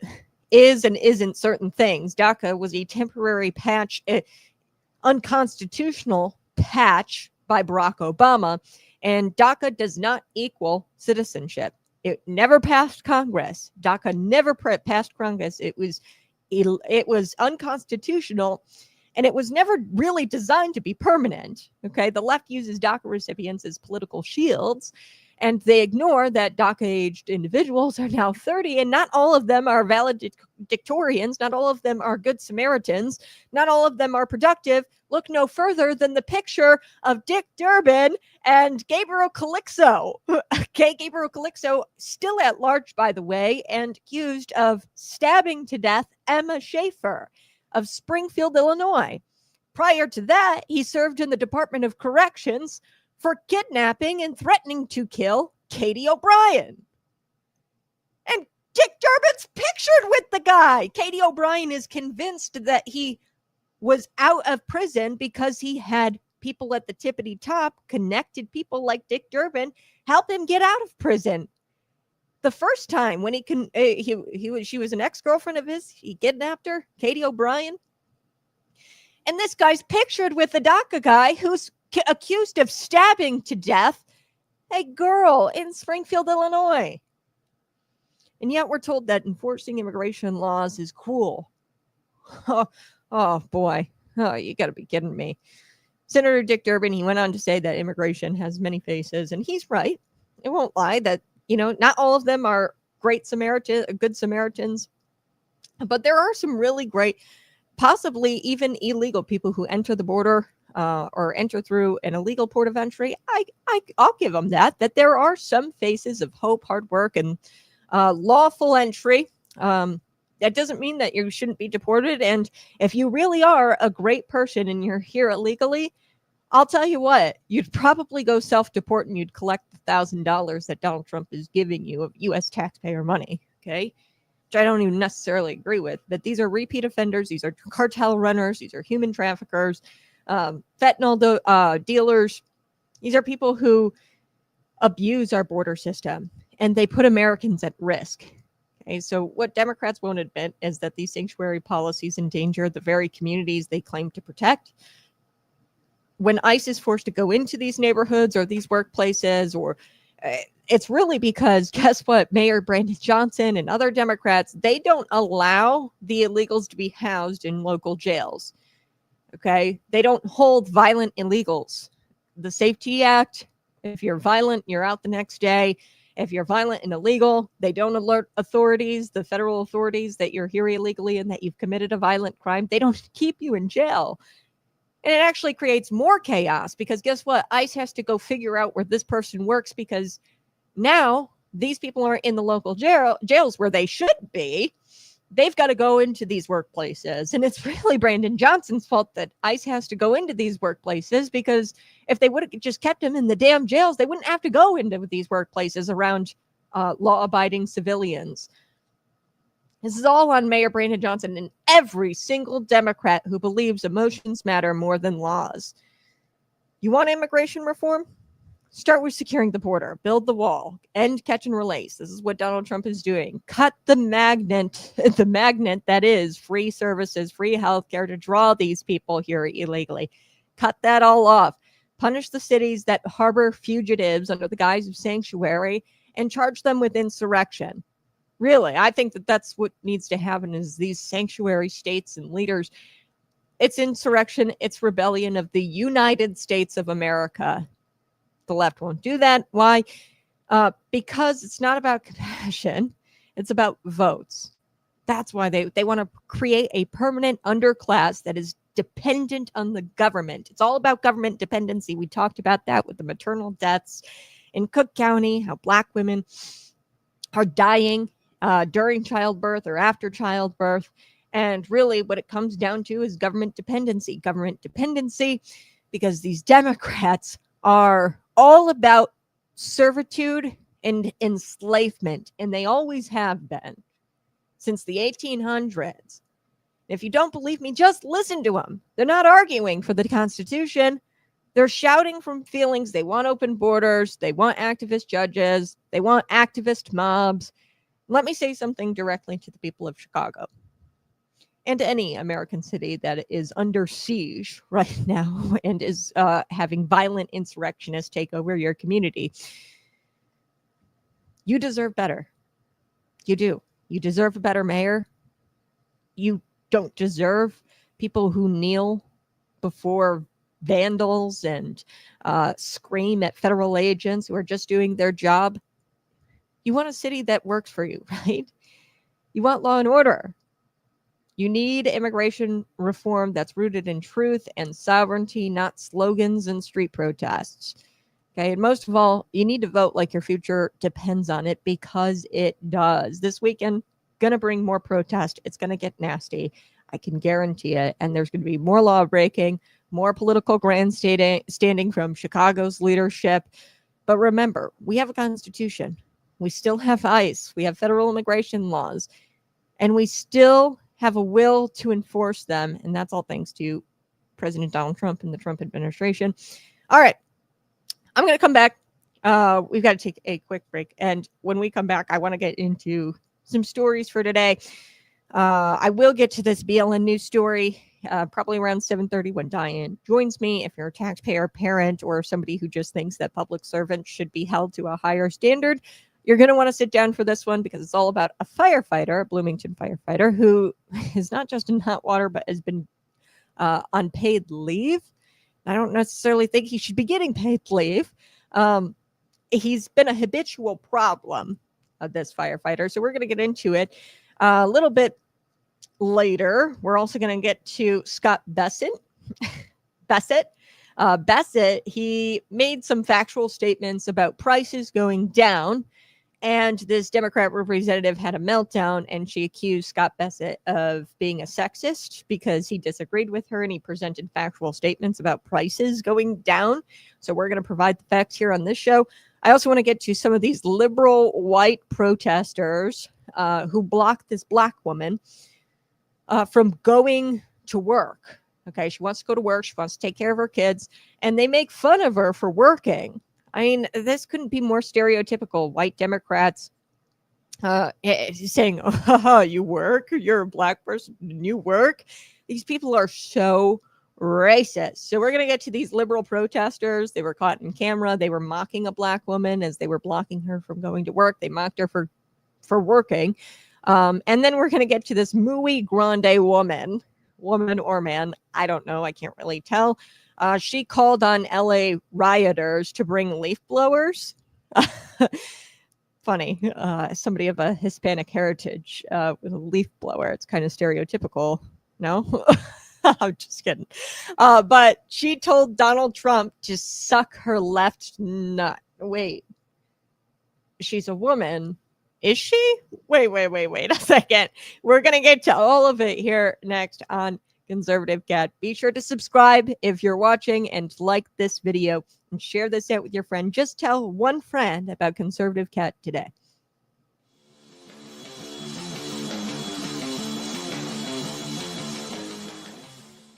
is and isn't certain things. DACA was a temporary patch, unconstitutional patch by Barack Obama, and DACA does not equal citizenship. It never passed Congress. DACA never passed Congress. It was unconstitutional, and it was never really designed to be permanent. Okay, the left uses DACA recipients as political shields, and they ignore that DACA-aged individuals are now 30, and not all of them are valedictorians. Not all of them are good Samaritans. Not all of them are productive. Look no further than the picture of Dick Durbin and Gabriel Calixto. Okay, Gabriel Calixto, still at large, by the way, and accused of stabbing to death Emma Schaefer of Springfield, Illinois. Prior to that, he served in the Department of Corrections for kidnapping and threatening to kill Katie O'Brien. And Dick Durbin's pictured with the guy. Katie O'Brien is convinced that he was out of prison because he had people at the tippity top, connected people like Dick Durbin, help him get out of prison. The first time when she was an ex-girlfriend of his, he kidnapped her, Katie O'Brien. And this guy's pictured with the DACA guy who's accused of stabbing to death a girl in Springfield, Illinois. And yet we're told that enforcing immigration laws is cruel. Oh boy. Oh, you got to be kidding me. Senator Dick Durbin, he went on to say that immigration has many faces, and he's right. I won't lie that, not all of them are good Samaritans, but there are some really great, possibly even illegal people who enter the border or enter through an illegal port of entry. I'll give them that there are some faces of hope, hard work, and lawful entry. That doesn't mean that you shouldn't be deported. And if you really are a great person and you're here illegally, I'll tell you what, you'd probably go self-deport and you'd collect the $1,000 that Donald Trump is giving you of U.S. taxpayer money. Okay. Which I don't even necessarily agree with, but these are repeat offenders. These are cartel runners. These are human traffickers, fentanyl dealers. These are people who abuse our border system and they put Americans at risk. Okay, so what Democrats won't admit is that these sanctuary policies endanger the very communities they claim to protect. When ICE is forced to go into these neighborhoods or these workplaces, or it's really because, guess what, Mayor Brandon Johnson and other Democrats, they don't allow the illegals to be housed in local jails. Okay, they don't hold violent illegals. The Safety Act, if you're violent, you're out the next day. If you're violent and illegal, they don't alert authorities, the federal authorities, that you're here illegally and that you've committed a violent crime. They don't keep you in jail. And it actually creates more chaos because guess what? ICE has to go figure out where this person works because now these people are in the local jails where they should be. They've got to go into these workplaces. And it's really Brandon Johnson's fault that ICE has to go into these workplaces, because if they would have just kept him in the damn jails, they wouldn't have to go into these workplaces around law-abiding civilians. This is all on Mayor Brandon Johnson and every single Democrat who believes emotions matter more than laws. You want immigration reform? Start with securing the border, build the wall, end catch and release. This is what Donald Trump is doing. Cut the magnet that is free services, free healthcare to draw these people here illegally. Cut that all off. Punish the cities that harbor fugitives under the guise of sanctuary and charge them with insurrection. Really, I think that's what needs to happen is these sanctuary states and leaders. It's insurrection. It's rebellion of the United States of America. The left won't do that. Why? Because it's not about compassion. It's about votes. That's why they want to create a permanent underclass that is dependent on the government. It's all about government dependency. We talked about that with the maternal deaths in Cook County, how Black women are dying during childbirth or after childbirth. And really what it comes down to is government dependency. Government dependency because these Democrats are all about servitude and enslavement, and they always have been since the 1800s. If you don't believe me, just listen to them. They're not arguing for the Constitution. They're shouting from feelings. They want open borders. They want activist judges. They want activist mobs. Let me say something directly to the people of Chicago and any American city that is under siege right now and is having violent insurrectionists take over your community. You deserve better. You do. You deserve a better mayor. You don't deserve people who kneel before vandals and scream at federal agents who are just doing their job. You want a city that works for you, right? You want law and order. You need immigration reform that's rooted in truth and sovereignty, not slogans and street protests. Okay, and most of all, you need to vote like your future depends on it, because it does. This weekend, going to bring more protest. It's going to get nasty. I can guarantee it. And there's going to be more law breaking, more political grandstanding from Chicago's leadership. But remember, we have a constitution. We still have ICE. We have federal immigration laws. And we still have a will to enforce them. And that's all thanks to President Donald Trump and the Trump administration. All right. I'm going to come back. We've got to take a quick break. And when we come back, I want to get into some stories for today. I will get to this BLN news story probably around 7:30 when Diane joins me. If you're a taxpayer, parent, or somebody who just thinks that public servants should be held to a higher standard, you're going to want to sit down for this one, because it's all about a firefighter, a Bloomington firefighter, who is not just in hot water, but has been on paid leave. I don't necessarily think he should be getting paid leave. He's been a habitual problem of this firefighter. So we're going to get into it a little bit later. We're also going to get to Scott Bassett. Bassett, he made some factual statements about prices going down. And this Democrat representative had a meltdown, and she accused Scott Bassett of being a sexist because he disagreed with her and he presented factual statements about prices going down. So we're going to provide the facts here on this show. I also want to get to some of these liberal white protesters who blocked this black woman from going to work. Okay, she wants to go to work. She wants to take care of her kids, and they make fun of her for working. I mean, this couldn't be more stereotypical. White Democrats saying, oh, you work? You're a black person and you work? These people are so racist. So we're going to get to these liberal protesters. They were caught in camera. They were mocking a black woman as they were blocking her from going to work. They mocked her for working. And then we're going to get to this muy grande woman or man. I don't know. I can't really tell. She called on LA rioters to bring leaf blowers. Funny. Somebody of a Hispanic heritage with a leaf blower. It's kind of stereotypical. No? I'm just kidding. But she told Donald Trump to suck her left nut. Wait. She's a woman. Is she? Wait a second. We're going to get to all of it here next on Conservative Cat. Be sure to subscribe if you're watching and like this video and share this out with your friend. Just tell one friend about Conservative Cat today.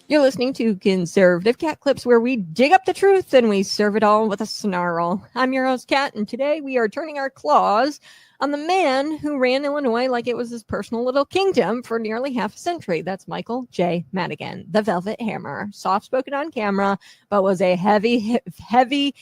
You're listening to Conservative Cat Clips, where we dig up the truth and we serve it all with a snarl. I'm your host, Cat, and today we are turning our claws on the man who ran Illinois like it was his personal little kingdom for nearly half a century. That's Michael J. Madigan, the Velvet Hammer. Soft-spoken on camera, but was a heavy-fisted,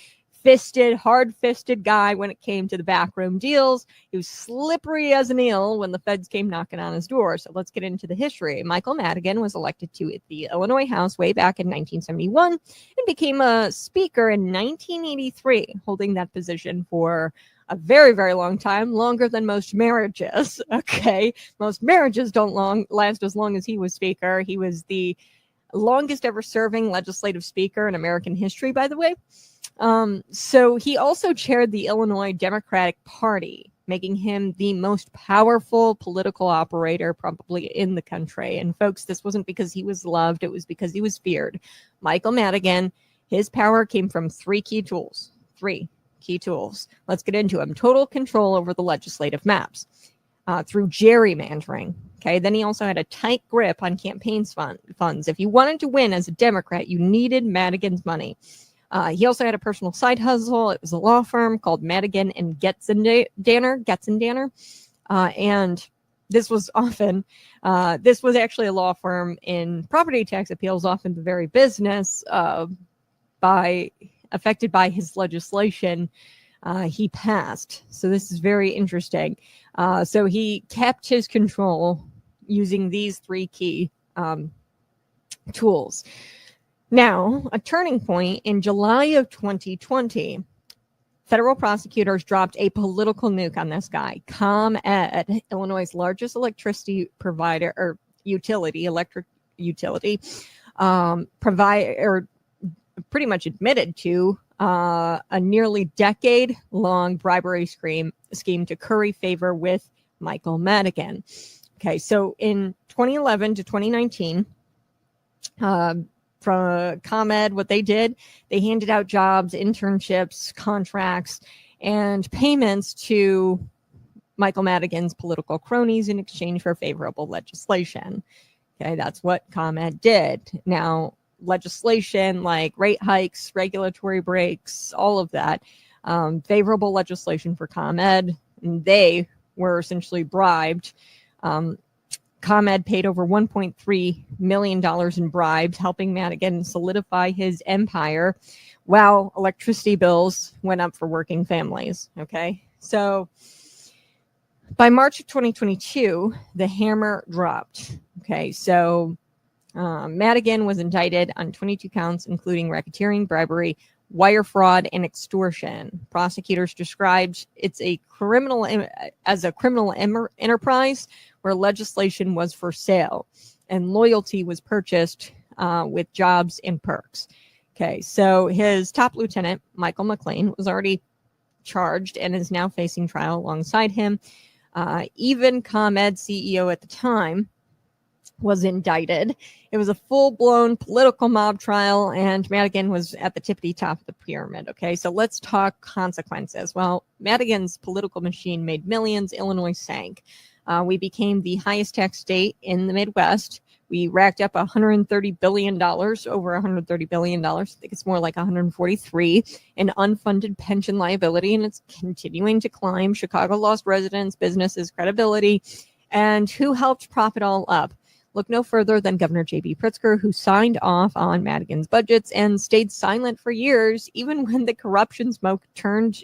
hard-fisted guy when it came to the backroom deals. He was slippery as an eel when the feds came knocking on his door. So let's get into the history. Michael Madigan was elected to the Illinois House way back in 1971 and became a speaker in 1983, holding that position for a very, very long time, longer than most marriages. Okay. Most marriages don't last as long as he was speaker. He was the longest ever serving legislative speaker in American history, by the way. So he also chaired the Illinois Democratic Party, making him the most powerful political operator probably in the country. And folks, this wasn't because he was loved. It was because he was feared. Michael Madigan, his power came from three key tools. Let's get into them. Total control over the legislative maps through gerrymandering. Okay. Then he also had a tight grip on campaign funds. If you wanted to win as a Democrat, you needed Madigan's money. He also had a personal side hustle. It was a law firm called Madigan and Getzendanner. And this was actually a law firm in property tax appeals, often the very business affected by his legislation he passed. So this is very interesting. So he kept his control using these three key tools. Now, a turning point in July of 2020, federal prosecutors dropped a political nuke on this guy. ComEd, Illinois' largest electric utility, pretty much admitted to a nearly decade-long bribery scheme to curry favor with Michael Madigan. Okay, so in 2011 to 2019, from ComEd, what they did, they handed out jobs, internships, contracts, and payments to Michael Madigan's political cronies in exchange for favorable legislation. Okay, that's what ComEd did. Now, legislation like rate hikes, regulatory breaks, all of that, favorable legislation for ComEd, and they were essentially bribed. ComEd paid over $1.3 million in bribes, helping Madigan solidify his empire, while electricity bills went up for working families. Okay, so by March of 2022, the hammer dropped. Okay, so Madigan was indicted on 22 counts, including racketeering, bribery, wire fraud, and extortion. Prosecutors described it's a criminal enterprise where legislation was for sale and loyalty was purchased with jobs and perks. Okay, so his top lieutenant, Michael McLean, was already charged and is now facing trial alongside him. Even ComEd CEO at the time was indicted. It was a full-blown political mob trial, and Madigan was at the tippity top of the pyramid. Okay, so let's talk consequences. Well, Madigan's political machine made millions. Illinois sank. We became the highest tax state in the Midwest. We racked up $130 billion, over $130 billion. I think it's more like 143 in unfunded pension liability, and it's continuing to climb. Chicago lost residents, businesses, credibility. And who helped prop it all up? Look no further than Governor J.B. Pritzker, who signed off on Madigan's budgets and stayed silent for years, even when the corruption smoke turned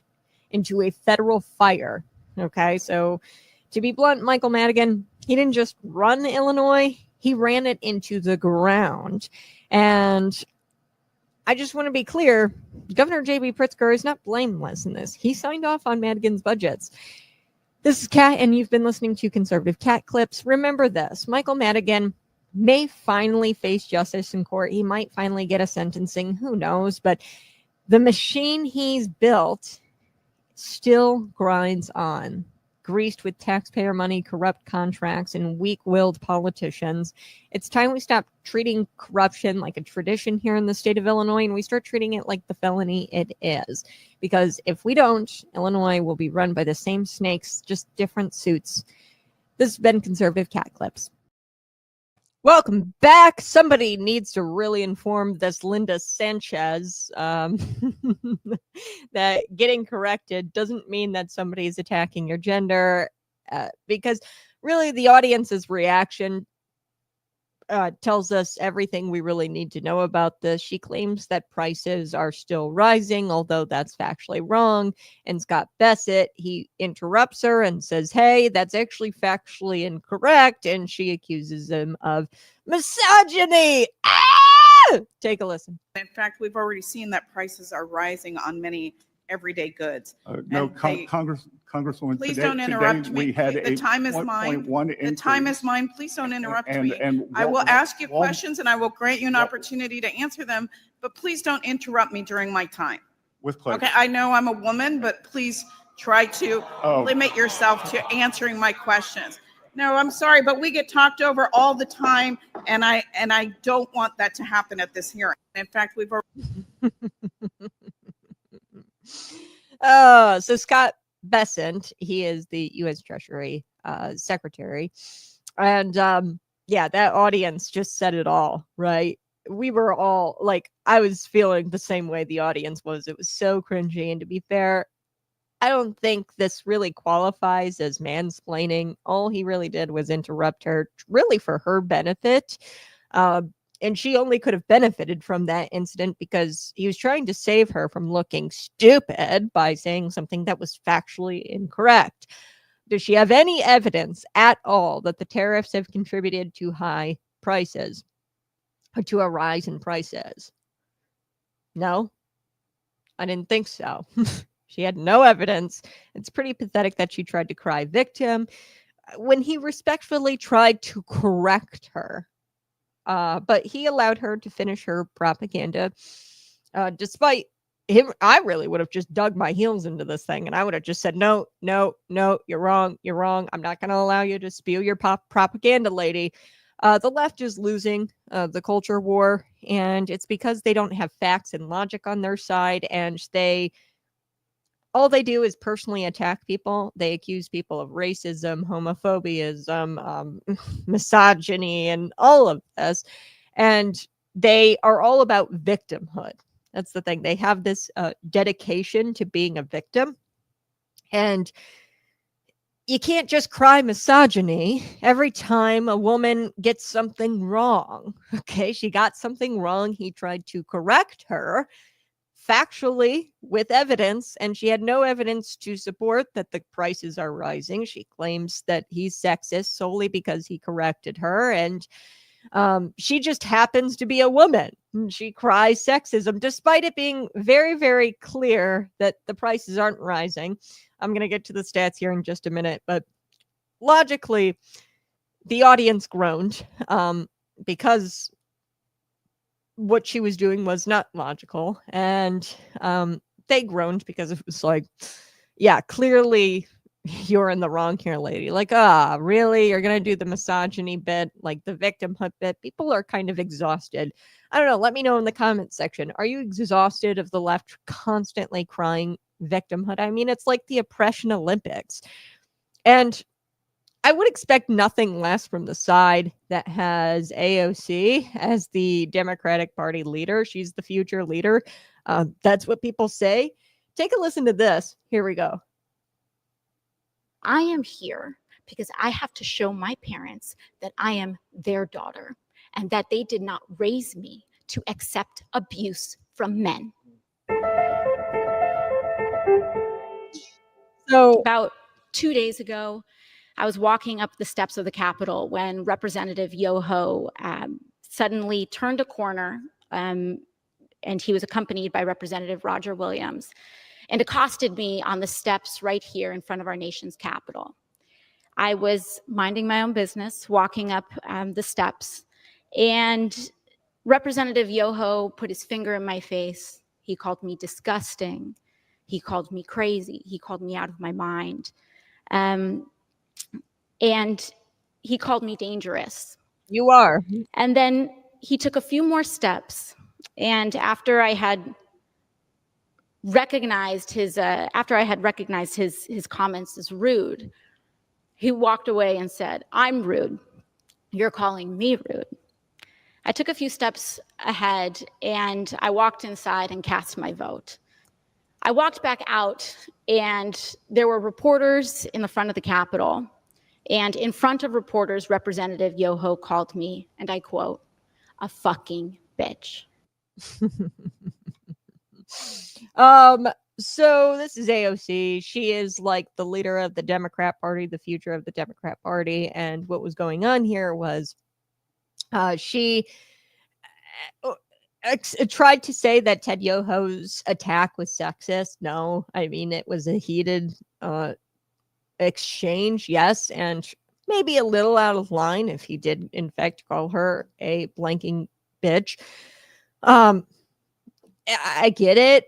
into a federal fire. Okay, so to be blunt, Michael Madigan, he didn't just run Illinois, he ran it into the ground. And I just want to be clear, Governor J.B. Pritzker is not blameless in this. He signed off on Madigan's budgets. This is Kat, and you've been listening to Conservative Cat Clips. Remember this, Michael Madigan may finally face justice in court. He might finally get a sentencing. Who knows? But the machine he's built still grinds on, greased with taxpayer money, corrupt contracts, and weak-willed politicians. It's time we stop treating corruption like a tradition here in the state of Illinois, and we start treating it like the felony it is. Because if we don't, Illinois will be run by the same snakes, just different suits. This has been Conservative Cat Clips. Welcome back. Somebody needs to really inform this Linda Sanchez that getting corrected doesn't mean that somebody is attacking your gender, because really the audience's reaction tells us everything we really need to know about this. She claims that prices are still rising, although that's factually wrong. And Scott Bassett, he interrupts her and says, hey, that's actually factually incorrect. And she accuses him of misogyny. Ah! Take a listen. In fact, we've already seen that prices are rising on many everyday goods. No, And they- Congresswoman, Please today, don't interrupt today we me. had The a time is mine. 1.1 The time increase. is mine. Please don't interrupt And- me. and I will Wal- ask you Wal- questions and I will grant you an Wal- opportunity to answer them, but please don't interrupt me during my time. With pleasure. Okay, I know I'm a woman, but please try to Oh. limit yourself to answering my questions. No, I'm sorry, but we get talked over all the time, and I don't want that to happen at this hearing. In fact, we've already So Scott Bessent, he is the U.S. Treasury Secretary. And yeah, that audience just said it all, right? We were all like, I was feeling the same way the audience was. It was so cringy. And to be fair, I don't think this really qualifies as mansplaining. All he really did was interrupt her, really for her benefit. And she only could have benefited from that incident because he was trying to save her from looking stupid by saying something that was factually incorrect. Does she have any evidence at all that the tariffs have contributed to high prices or to a rise in prices? No, I didn't think so. She had no evidence. It's pretty pathetic that she tried to cry victim when he respectfully tried to correct her. But he allowed her to finish her propaganda. Despite him, I really would have just dug my heels into this thing and I would have just said, no, you're wrong. I'm not going to allow you to spew your propaganda, lady. The left is losing the culture war, and it's because they don't have facts and logic on their side, and all they do is personally attack people. They accuse people of racism, homophobia, misogyny, and all of this. And they are all about victimhood. That's the thing. They have this dedication to being a victim. And you can't just cry misogyny every time a woman gets something wrong. Okay, she got something wrong. He tried to correct her factually with evidence, and she had no evidence to support that the prices are rising. She claims that he's sexist solely because he corrected her, and she just happens to be a woman. She cries sexism despite it being very, very clear that the prices aren't rising. I'm going to get to the stats here in just a minute, but logically, the audience groaned because what she was doing was not logical, and they groaned because it was like, yeah, clearly you're in the wrong here, lady. Like, really? You're gonna do the misogyny bit, like the victimhood bit? People are kind of exhausted. I don't know. Let me know in the comments section. Are you exhausted of the left constantly crying victimhood? I mean, it's like the oppression Olympics. And I would expect nothing less from the side that has AOC as the Democratic Party leader. She's the future leader. That's what people say. Take a listen to this. Here we go. I am here because I have to show my parents that I am their daughter and that they did not raise me to accept abuse from men. So about 2 days ago, I was walking up the steps of the Capitol when Representative Yoho suddenly turned a corner, and he was accompanied by Representative Roger Williams, and accosted me on the steps right here in front of our nation's Capitol. I was minding my own business, walking up the steps, and Representative Yoho put his finger in my face. He called me disgusting. He called me crazy. He called me out of my mind. And he called me dangerous. You are. And then he took a few more steps. And after I had recognized his comments as rude, he walked away and said, "I'm rude. You're calling me rude." I took a few steps ahead and I walked inside and cast my vote. I walked back out and there were reporters in the front of the Capitol. And in front of reporters, Representative Yoho called me, and I quote, "a fucking bitch." So this is AOC. She is like the leader of the Democrat Party, the future of the Democrat Party. And what was going on here was she tried to say that Ted Yoho's attack was sexist. No, I mean, it was a heated exchange, yes, and maybe a little out of line if he did in fact call her a blanking bitch. I get it,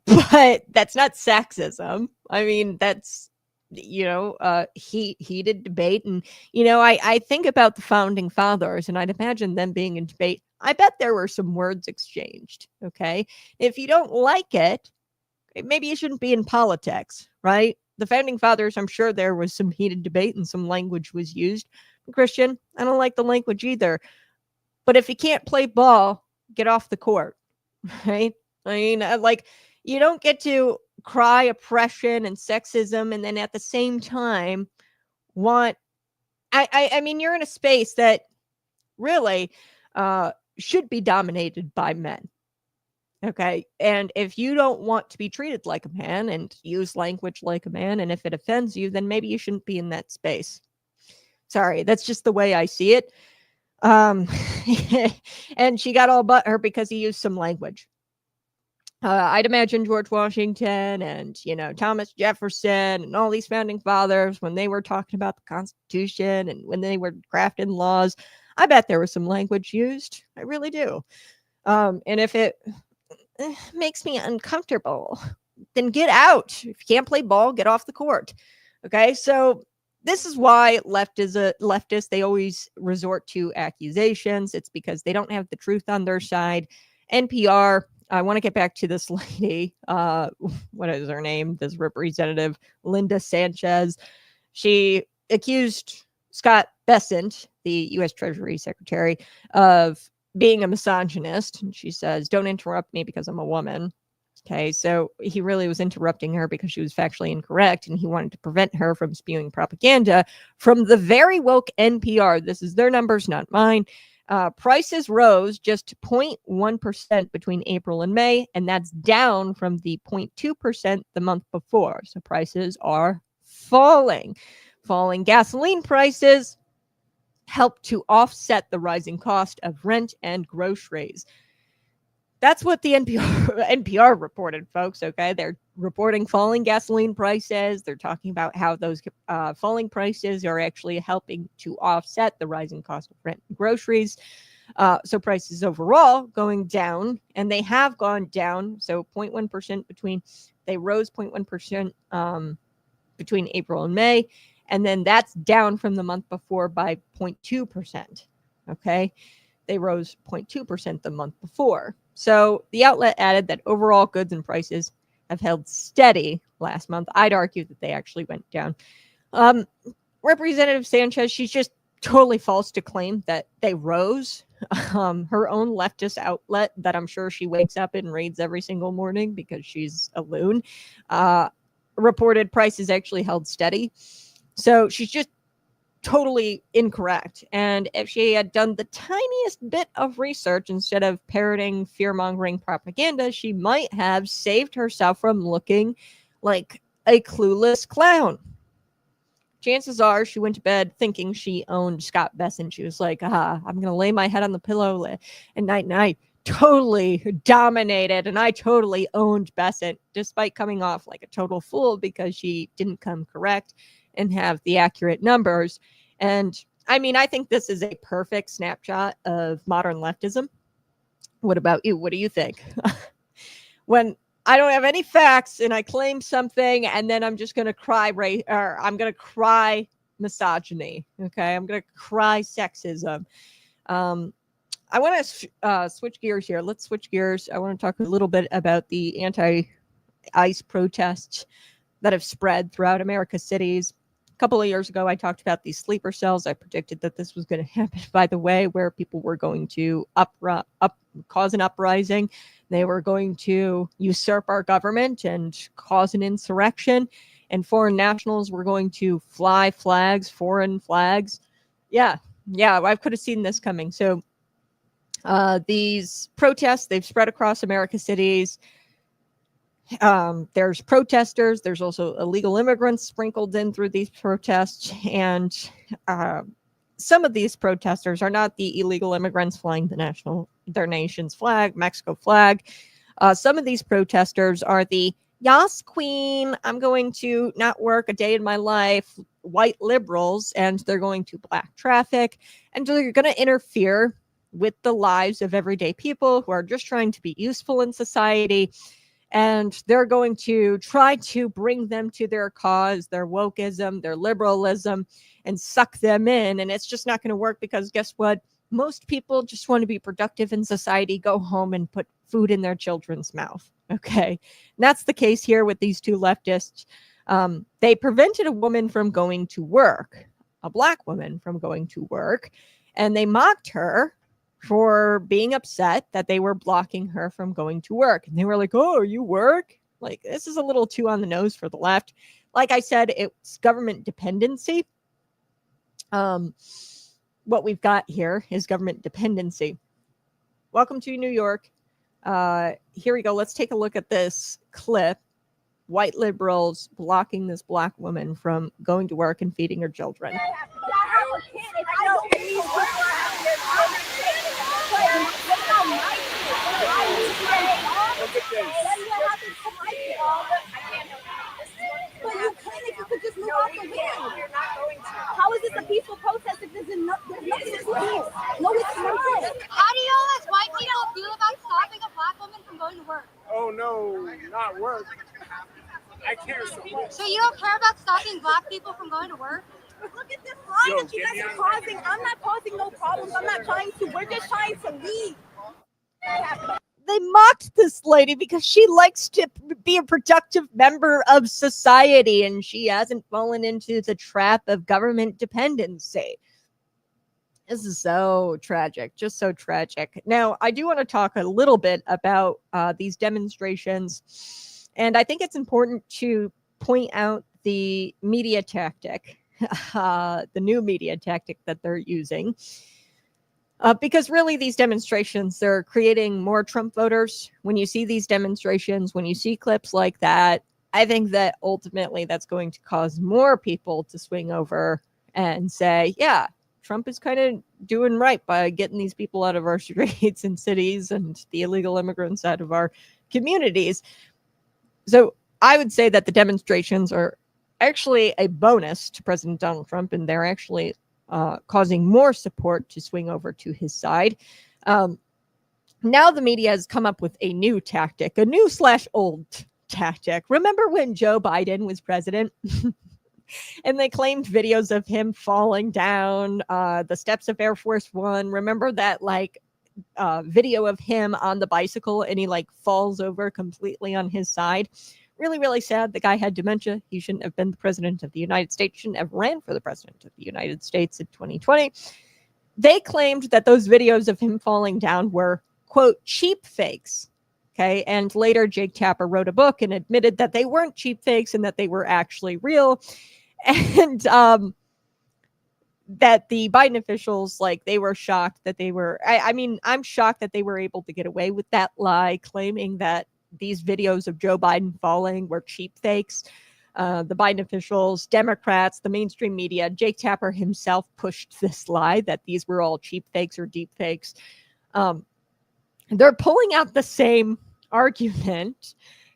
but that's not sexism. I mean, that's, heated debate. And, I think about the founding fathers and I'd imagine them being in debate. I bet there were some words exchanged. Okay. If you don't like it, maybe you shouldn't be in politics, right? The founding fathers, I'm sure there was some heated debate and some language was used. Christian, I don't like the language either. But if you can't play ball, get off the court, right? I mean, you don't get to cry oppression and sexism, and then at the same time want, I mean, you're in a space that really should be dominated by men. Okay. And if you don't want to be treated like a man and use language like a man, and if it offends you, then maybe you shouldn't be in that space. Sorry, that's just the way I see it. And she got all but her because he used some language. I'd imagine George Washington and, Thomas Jefferson and all these founding fathers, when they were talking about the Constitution and when they were crafting laws, I bet there was some language used. I really do. And if it makes me uncomfortable, then get out. If you can't play ball, get off the court. Okay, so this is why leftists, they always resort to accusations. It's because they don't have the truth on their side. NPR, I want to get back to this lady. What is her name? This representative, Linda Sanchez. She accused Scott Bessent, the U.S. Treasury Secretary, of being a misogynist. And she says, don't interrupt me because I'm a woman. Okay, so he really was interrupting her because she was factually incorrect, and he wanted to prevent her from spewing propaganda from the very woke NPR. This is their numbers, not mine. Prices rose just 0.1% between April and May, and that's down from the 0.2% the month before. So prices are falling. Falling gasoline prices help to offset the rising cost of rent and groceries. That's what the NPR reported, folks, okay? They're reporting falling gasoline prices. They're talking about how those falling prices are actually helping to offset the rising cost of rent and groceries. So prices overall going down, and they have gone down. So 0.1% they rose 0.1% between April and May. And then that's down from the month before by 0.2%, okay? They rose 0.2% the month before. So the outlet added that overall goods and prices have held steady last month. I'd argue that they actually went down. Representative Sanchez, she's just totally false to claim that they rose. Her own leftist outlet that I'm sure she wakes up and reads every single morning because she's a loon, reported prices actually held steady. So she's just totally incorrect. And if she had done the tiniest bit of research instead of parroting fear-mongering propaganda, she might have saved herself from looking like a clueless clown. Chances are she went to bed thinking she owned Scott Bessent. She was like, I'm going to lay my head on the pillow at night, and I totally dominated, and I totally owned Bessent, despite coming off like a total fool because she didn't come correct and have the accurate numbers. And I mean, I think this is a perfect snapshot of modern leftism. What about you? What do you think? When I don't have any facts and I claim something, and then I'm just going to cry I'm going to cry misogyny. Okay. I'm going to cry sexism. I want to switch gears here. Let's switch gears. I want to talk a little bit about the anti-ICE protests that have spread throughout America's cities. A couple of years ago, I talked about these sleeper cells. I predicted that this was going to happen, by the way, where people were going to cause an uprising. They were going to usurp our government and cause an insurrection. And foreign nationals were going to fly flags, foreign flags. Yeah, I could have seen this coming. So these protests, they've spread across America's cities. There's protesters. There's also illegal immigrants sprinkled in through these protests. And some of these protesters are not the illegal immigrants flying their nation's flag, Mexico flag. Some of these protesters are the Yas Queen, I'm going to not work a day in my life, white liberals, and they're going to black traffic, and they're going to interfere with the lives of everyday people who are just trying to be useful in society. And they're going to try to bring them to their cause, their wokeism, their liberalism, and suck them in. And it's just not going to work because guess what? Most people just want to be productive in society, go home and put food in their children's mouth. Okay. And that's the case here with these two leftists. They prevented a woman from going to work, a black woman from going to work, and they mocked her for being upset that they were blocking her from going to work. And they were like, oh, you work? Like, this is a little too on the nose for the left. Like I said, it's government dependency. What we've got here is government dependency. Welcome to New York. Here we go. Let's take a look at this clip. White liberals blocking this black woman from going to work and feeding her children. But you can if you could just move out the way. You're not going to. How is this a peaceful protest if there's nothing to do? No, it's not. How do you as white people feel about stopping a black woman from going to work? Oh no, not work. I care so much. So you don't care about stopping black people from going to work? Look at this line that you guys are causing. I'm not causing no problems. I'm not trying to. We're just trying to leave. They mocked this lady because she likes to be a productive member of society and she hasn't fallen into the trap of government dependency. This is so tragic, just so tragic. Now, I do want to talk a little bit about these demonstrations, and I think it's important to point out the media tactic, the new media tactic that they're using. Because really these demonstrations, they're creating more Trump voters. When you see these demonstrations, when you see clips like that, I think that ultimately that's going to cause more people to swing over and say, yeah, Trump is kind of doing right by getting these people out of our streets and cities and the illegal immigrants out of our communities. So I would say that the demonstrations are actually a bonus to President Donald Trump, and they're actually causing more support to swing over to his side. Now the media has come up with a new tactic, a new/old tactic. Remember when Joe Biden was president? And they claimed videos of him falling down the steps of Air Force One. Remember that video of him on the bicycle and he falls over completely on his side? Really, really sad. The guy had dementia. He shouldn't have been the president of the United States, shouldn't have ran for the president of the United States in 2020. They claimed that those videos of him falling down were, quote, cheap fakes. Okay. And later, Jake Tapper wrote a book and admitted that they weren't cheap fakes and that they were actually real. And that the Biden officials, they were shocked that they were, I'm shocked that they were able to get away with that lie, claiming that these videos of Joe Biden falling were cheap fakes. The Biden officials, Democrats, the mainstream media, Jake Tapper himself pushed this lie that these were all cheap fakes or deep fakes. They're pulling out the same argument.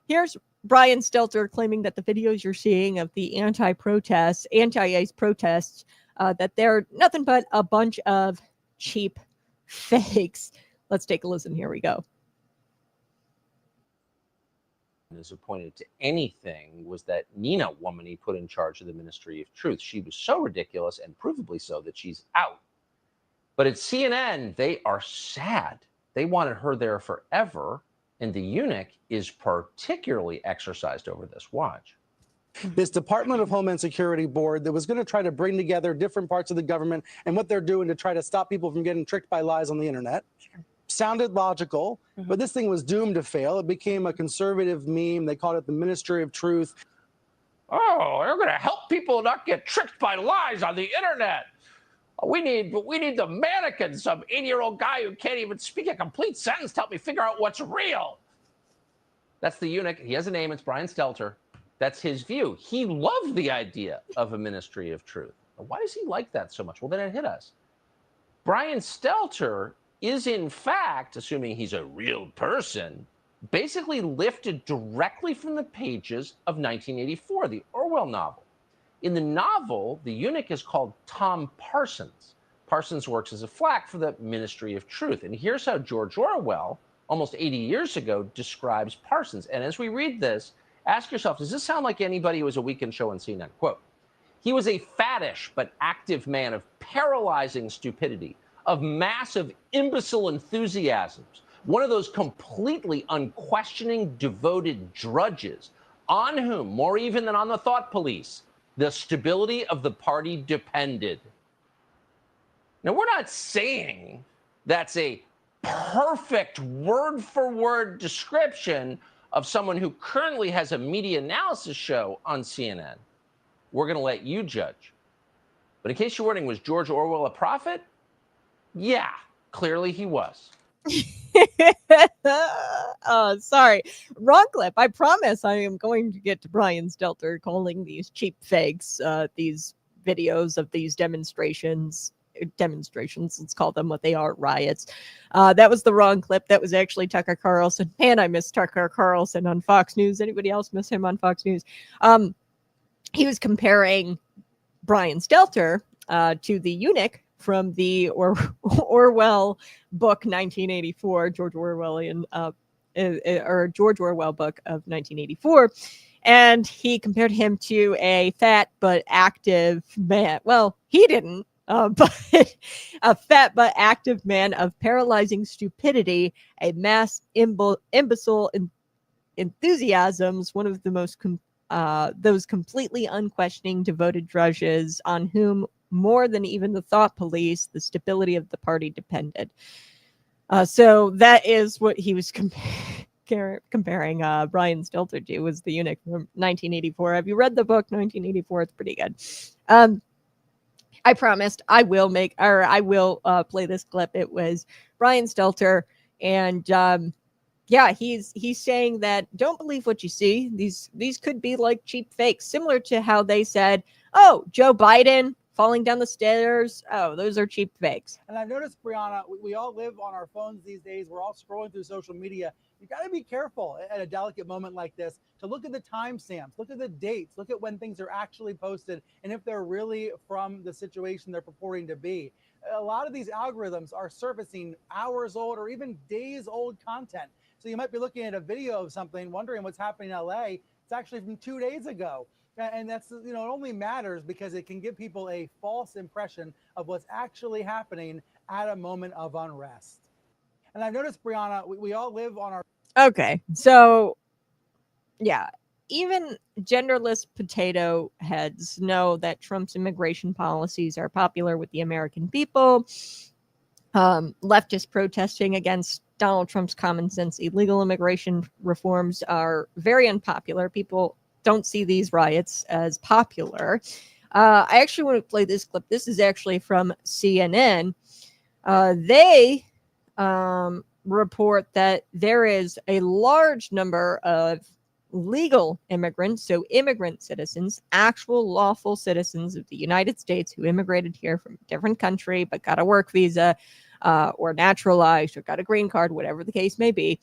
Here's Brian Stelter claiming that the videos you're seeing of the anti-ICE protests, that they're nothing but a bunch of cheap fakes. Let's take a listen. Here we go. Is appointed to anything was that Nina woman he put in charge of the Ministry of Truth. She was so ridiculous and provably so that she's out. But at CNN, they are sad. They wanted her there forever. And the eunuch is particularly exercised over this. Watch. This Department of Homeland Security board that was going to try to bring together different parts of the government and what they're doing to try to stop people from getting tricked by lies on the internet. Sounded logical, but this thing was doomed to fail. It became a conservative meme. They called it the Ministry of Truth. Oh, they're going to help people not get tricked by lies on the internet. We need the mannequin, some 80-year-old guy who can't even speak a complete sentence to help me figure out what's real. That's the eunuch. He has a name. It's Brian Stelter. That's his view. He loved the idea of a Ministry of Truth. Why does he like that so much? Well, then it hit us. Brian Stelter is, in fact, assuming he's a real person, basically lifted directly from the pages of 1984, the Orwell novel. In the novel, the eunuch is called Tom Parsons. Parsons works as a flack for the Ministry of Truth. And here's how George Orwell, almost 80 years ago, describes Parsons. And as we read this, ask yourself, does this sound like anybody who was a weekend show on CNN? Quote, he was a fattish but active man of paralyzing stupidity, of massive imbecile enthusiasms, one of those completely unquestioning, devoted drudges on whom, more even than on the thought police, the stability of the party depended. Now, we're not saying that's a perfect word-for-word description of someone who currently has a media analysis show on CNN. We're going to let you judge. But in case you're wondering, was George Orwell a prophet? Yeah, clearly he was. Oh, sorry. Wrong clip. I promise I am going to get to Brian Stelter calling these cheap fakes, these videos of these demonstrations, let's call them what they are, riots. That was the wrong clip. That was actually Tucker Carlson. Man, I miss Tucker Carlson on Fox News. Anybody else miss him on Fox News? He was comparing Brian Stelter to the eunuch from the Orwell book 1984, George Orwellian or George Orwell book of 1984, and he compared him to a fat but active man. Well, he didn't, but a fat but active man of paralyzing stupidity, a mass imbecile enthusiasms, one of the most those completely unquestioning devoted drudges on whom more than even the thought police, the stability of the party depended. So that is what he was comparing Brian Stelter to, was the eunuch from 1984. Have you read the book 1984? It's pretty good. I promised I will play this clip. It was Brian Stelter, and yeah, he's saying that don't believe what you see. These could be like cheap fakes, similar to how they said, oh, Joe Biden falling down the stairs. Oh, those are cheap fakes. And I've noticed, Brianna, we all live on our phones these days. We're all scrolling through social media. You got to be careful at a delicate moment like this to look at the timestamps, look at the dates, look at when things are actually posted, and if they're really from the situation they're purporting to be. A lot of these algorithms are surfacing hours old or even days old content. So you might be looking at a video of something, wondering what's happening in LA. It's actually from 2 days ago. And that's, it only matters because it can give people a false impression of what's actually happening at a moment of unrest. And I've noticed, Brianna, we all live on our... Okay, so yeah, even genderless potato heads know that Trump's immigration policies are popular with the American people. Leftists protesting against Donald Trump's common sense illegal immigration reforms are very unpopular. People don't see these riots as popular. I actually want to play this clip. This is actually from CNN. They report that there is a large number of legal immigrants, so immigrant citizens, actual lawful citizens of the United States who immigrated here from a different country but got a work visa or naturalized or got a green card, whatever the case may be.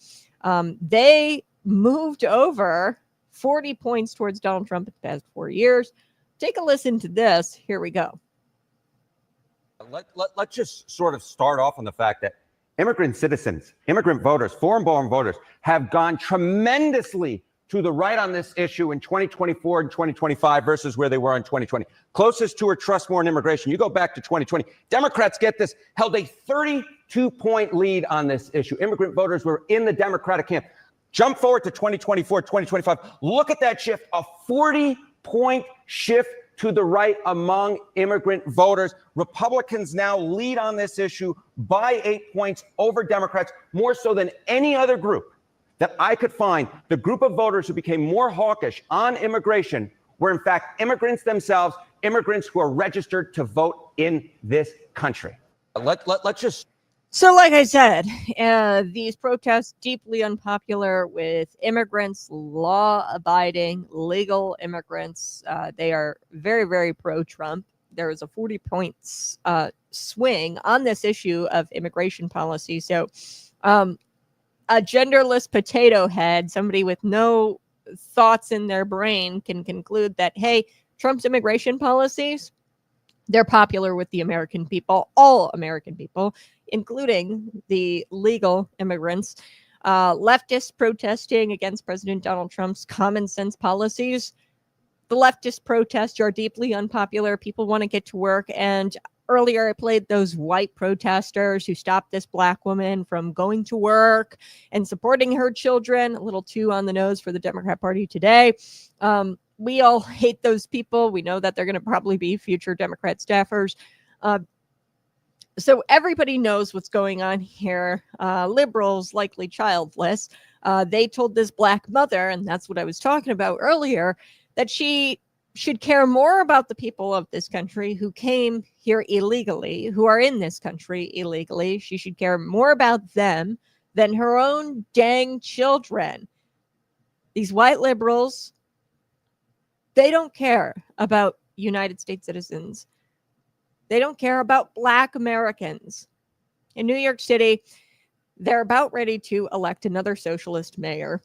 They moved over 40 points towards Donald Trump in the past 4 years. Take a listen to this. Here we go. Let's just sort of start off on the fact that immigrant citizens, immigrant voters, foreign-born voters have gone tremendously to the right on this issue in 2024 and 2025 versus where they were in 2020. Closest to or trust more in immigration. You go back to 2020. Democrats, get this, held a 32-point lead on this issue. Immigrant voters were in the Democratic camp. Jump forward to 2024, 2025. Look at that shift, a 40-point shift to the right among immigrant voters. Republicans now lead on this issue by 8 points over Democrats, more so than any other group that I could find. The group of voters who became more hawkish on immigration were, in fact, immigrants themselves, immigrants who are registered to vote in this country. Let's just... So like I said, these protests deeply unpopular with immigrants, law-abiding, legal immigrants. They are very, very pro-Trump. There is a 40-point swing on this issue of immigration policy. So a genderless potato head, somebody with no thoughts in their brain, can conclude that, hey, Trump's immigration policies, they're popular with the American people, all American people, including the legal immigrants. Leftists protesting against President Donald Trump's common sense policies. The leftist protests are deeply unpopular. People want to get to work. And earlier I played those white protesters who stopped this black woman from going to work and supporting her children. A little too on the nose for the Democrat Party today. We all hate those people. We know that they're going to probably be future Democrat staffers. So everybody knows what's going on here. Liberals, likely childless, they told this black mother, and that's what I was talking about earlier, that she should care more about the people of this country who came here illegally, who are in this country illegally. She should care more about them than her own dang children. These white liberals, they don't care about United States citizens. They don't care about Black Americans. In New York City, they're about ready to elect another socialist mayor.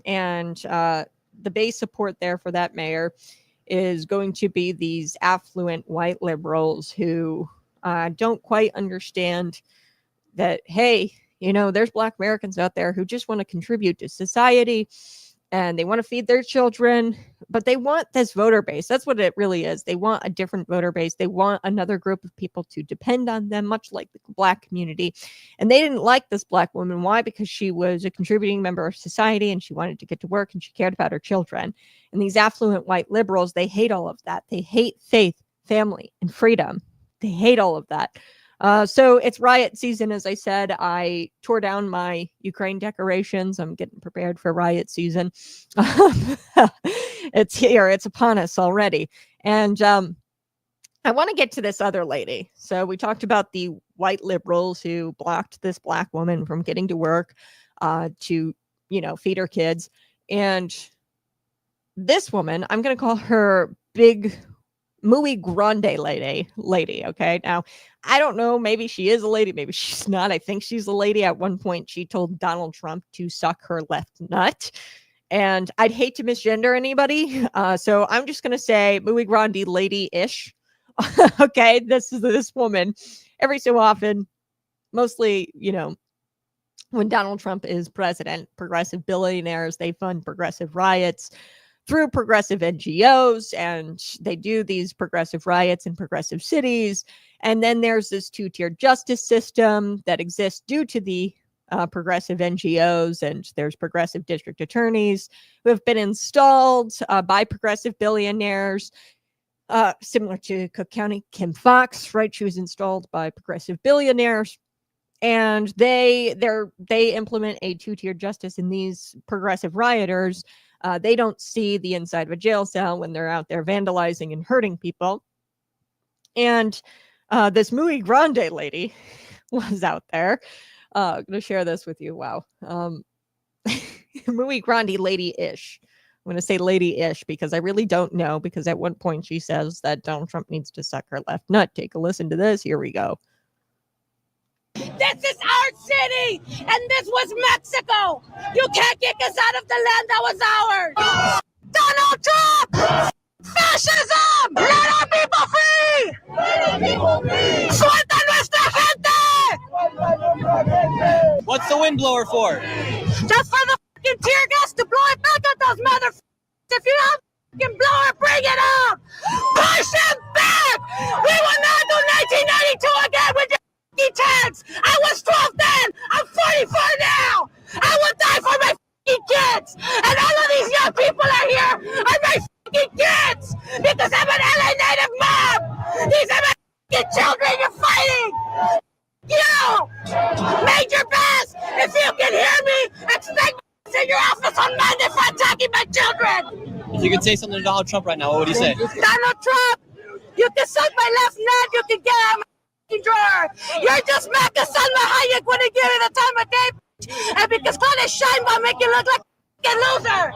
And the base support there for that mayor is going to be these affluent white liberals who don't quite understand that, hey, you know, there's Black Americans out there who just want to contribute to society and they want to feed their children, but they want this voter base. That's what it really is. They want a different voter base. They want another group of people to depend on them, much like the Black community. And they didn't like this Black woman. Why? Because she was a contributing member of society and she wanted to get to work and she cared about her children. And these affluent white liberals, they hate all of that. They hate faith, family, and freedom. They hate all of that. So it's riot season, as I said. I tore down my Ukraine decorations. I'm getting prepared for riot season. It's here. It's upon us already. And I want to get to this other lady. So we talked about the white liberals who blocked this Black woman from getting to work to, you know, feed her kids. And this woman, I'm going to call her Big Muy Grande lady. Okay. Now, I don't know. Maybe she is a lady. Maybe she's not. I think she's a lady. At one point, she told Donald Trump to suck her left nut. And I'd hate to misgender anybody. So I'm just going to say Muy Grande lady-ish. Okay. This is this woman every so often, mostly, you know, when Donald Trump is president, progressive billionaires, they fund progressive riots through progressive NGOs, and they do these progressive riots in progressive cities. And then there's this two-tier justice system that exists due to the progressive NGOs, and there's progressive district attorneys who have been installed by progressive billionaires, similar to Cook County Kim Foxx, right? She was installed by progressive billionaires. And they implement a two-tier justice, in these progressive rioters. They don't see the inside of a jail cell when they're out there vandalizing and hurting people. And this Muy Grande lady was out there. I'm going to share this with you. Wow. Muy Grande lady-ish. I'm going to say lady-ish because I really don't know, because at one point she says that Donald Trump needs to suck her left nut. Take a listen to this. Here we go. This is our city, and this was Mexico. You can't kick us out of the land that was ours. Donald Trump! Fascism! Let our people free! Let our people free! Suelta nuestra gente! What's the windblower for? Just for the fucking tear gas to blow it back at those motherfuckers. If you have a fucking blower, bring it up! Push them back! We will not do 1992 again with tanks. I was 12 then. I'm 44 now. I will die for my kids. And all of these young people are here are my kids because I'm an LA native mom. These are my children you're fighting. You, Major Bass, if you can hear me, expect me in your office on Monday for attacking my children. If you could say something to Donald Trump right now, what would you say? Donald Trump, you can suck my left nut. You can get out of my drawer. You're just Macca Salma Hayek when you give it the time of day, and because Claudia Sheinbaum make you look like a loser.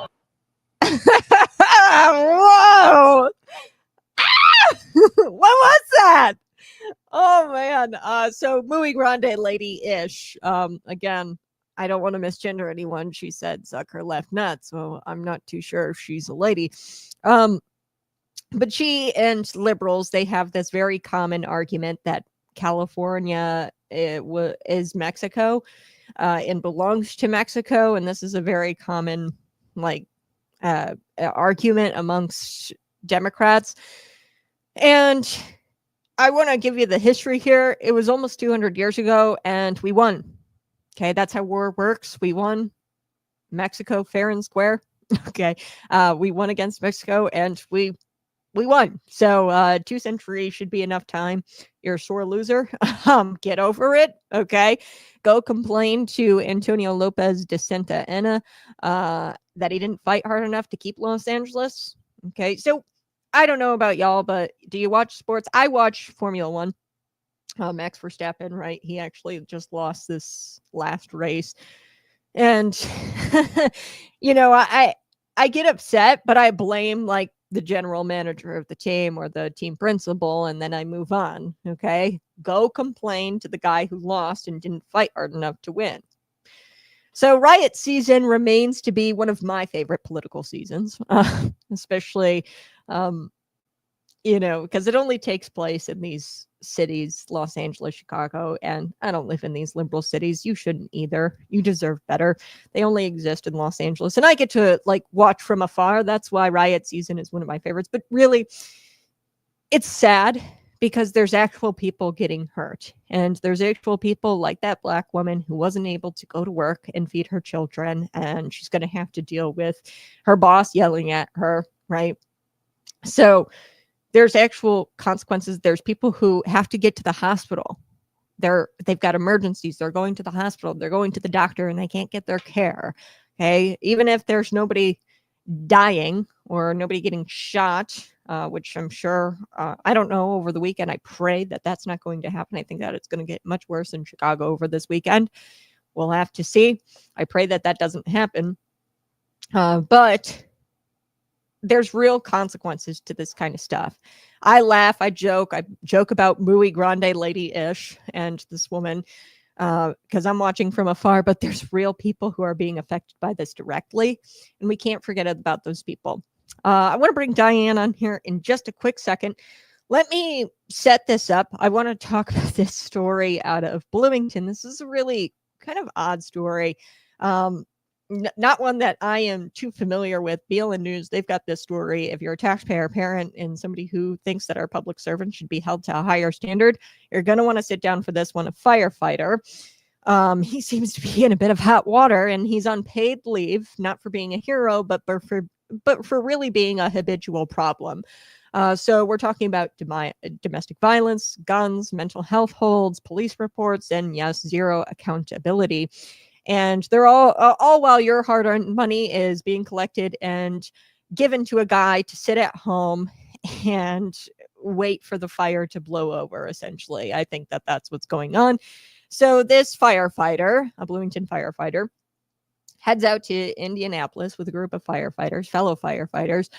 Whoa! What was that? Oh man. So Muy Grande lady-ish. Again, I don't want to misgender anyone. She said suck her left nut, so I'm not too sure if she's a lady. But she and liberals, they have this very common argument that California is Mexico and belongs to Mexico. And this is a very common argument amongst Democrats. And I want to give you the history here. It was almost 200 years ago and we won. Okay, that's how war works. We won. Mexico fair and square. Okay, we won against Mexico and we we won. So 2 centuries should be enough time. You're a sore loser. Get over it. Okay. Go complain to Antonio Lopez de Santa Anna that he didn't fight hard enough to keep Los Angeles. Okay. So I don't know about y'all, but do you watch sports? I watch Formula One. Max Verstappen, right? He actually just lost this last race. And, I get upset, but I blame like the general manager of the team or the team principal, and then I move on. Okay. Go complain to the guy who lost and didn't fight hard enough to win. So riot season remains to be one of my favorite political seasons, especially, because it only takes place in these cities, Los Angeles, Chicago, and I don't live in these liberal cities. You shouldn't either. You deserve better. They only exist in Los Angeles, and I get to watch from afar. That's why riot season is one of my favorites. But really, it's sad because there's actual people getting hurt, and there's actual people like that Black woman who wasn't able to go to work and feed her children, and she's going to have to deal with her boss yelling at her, right? So there's actual consequences. There's people who have to get to the hospital. They've got emergencies. They're going to the hospital. They're going to the doctor and they can't get their care. Okay. Even if there's nobody dying or nobody getting shot, which I'm sure, I don't know, over the weekend, I pray that that's not going to happen. I think that it's going to get much worse in Chicago over this weekend. We'll have to see. I pray that that doesn't happen. But there's real consequences to this kind of stuff. I laugh, I joke about Muy Grande Lady-ish and this woman because I'm watching from afar, but there's real people who are being affected by this directly, and we can't forget about those people. I want to bring Diane on here in just a quick second. Let me set this up. I want to talk about this story out of Bloomington. This is a really kind of odd story. Not one that I am too familiar with. BLNNEWS, they've got this story. If you're a taxpayer parent and somebody who thinks that our public servants should be held to a higher standard, you're going to want to sit down for this one. A firefighter. He seems to be in a bit of hot water, and he's on paid leave, not for being a hero, but for really being a habitual problem. So we're talking about domestic violence, guns, mental health holds, police reports, and yes, zero accountability. And they're all while your hard-earned money is being collected and given to a guy to sit at home and wait for the fire to blow over, essentially. I think that that's what's going on. So this firefighter, a Bloomington firefighter, heads out to Indianapolis with a group of firefighters, fellow firefighters,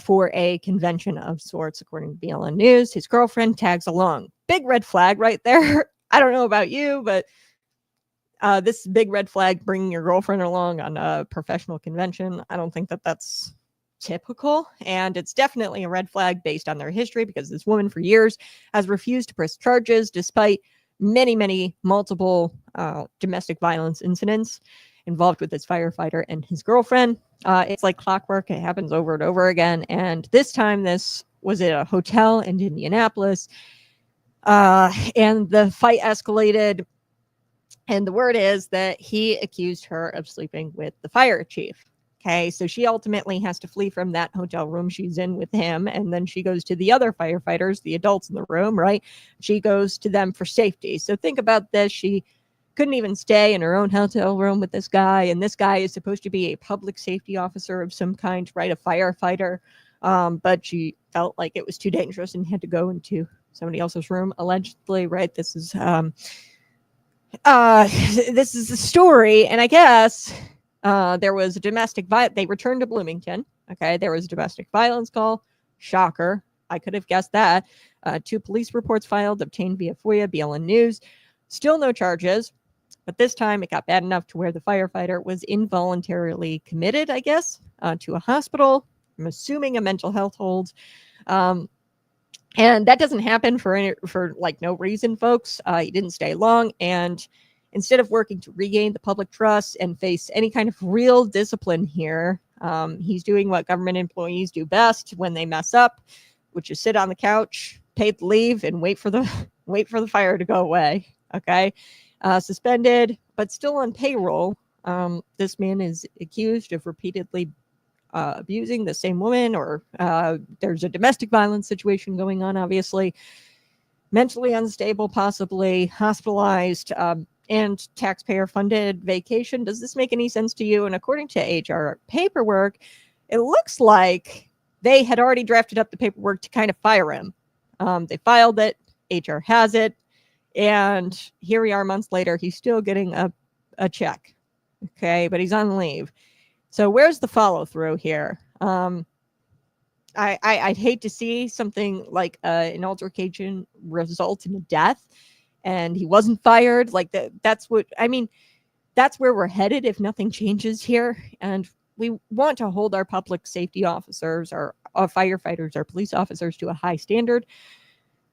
for a convention of sorts, according to BLNNEWS. His girlfriend tags along. Big red flag right there. I don't know about you, but this big red flag, bringing your girlfriend along on a professional convention. I don't think that that's typical. And it's definitely a red flag based on their history, because this woman for years has refused to press charges despite many multiple domestic violence incidents involved with this firefighter and his girlfriend. It's like clockwork. It happens over and over again. And this time this was at a hotel in Indianapolis. And the fight escalated. And the word is that he accused her of sleeping with the fire chief. Okay, so she ultimately has to flee from that hotel room she's in with him. And then she goes to the other firefighters, the adults in the room, right? She goes to them for safety. So think about this. She couldn't even stay in her own hotel room with this guy. And this guy is supposed to be a public safety officer of some kind, right? A firefighter. But she felt like it was too dangerous and had to go into somebody else's room, allegedly, right? This is the story. And I guess there was a domestic violence. They returned to Bloomington. Okay. There was a domestic violence call. Shocker. I could have guessed that. 2 police reports filed, obtained via FOIA, BLNNEWS. Still no charges. But this time it got bad enough to where the firefighter was involuntarily committed, I guess, to a hospital. I'm assuming a mental health hold. And that doesn't happen for like no reason, folks. He didn't stay long. And instead of working to regain the public trust and face any kind of real discipline here, he's doing what government employees do best when they mess up, which is sit on the couch, paid leave, and wait for the fire to go away. Okay. Suspended, but still on payroll. This man is accused of repeatedly abusing the same woman, or there's a domestic violence situation going on, obviously, mentally unstable, possibly hospitalized, and taxpayer funded vacation. Does this make any sense to you? And according to HR paperwork, it looks like they had already drafted up the paperwork to kind of fire him. They filed it, HR has it, and here we are months later, he's still getting a check. Okay, but he's on leave. So where's the follow through here? I'd hate to see something like an altercation result in a death, and he wasn't fired. Like that's what I mean. That's where we're headed if nothing changes here. And we want to hold our public safety officers, our firefighters, our police officers to a high standard.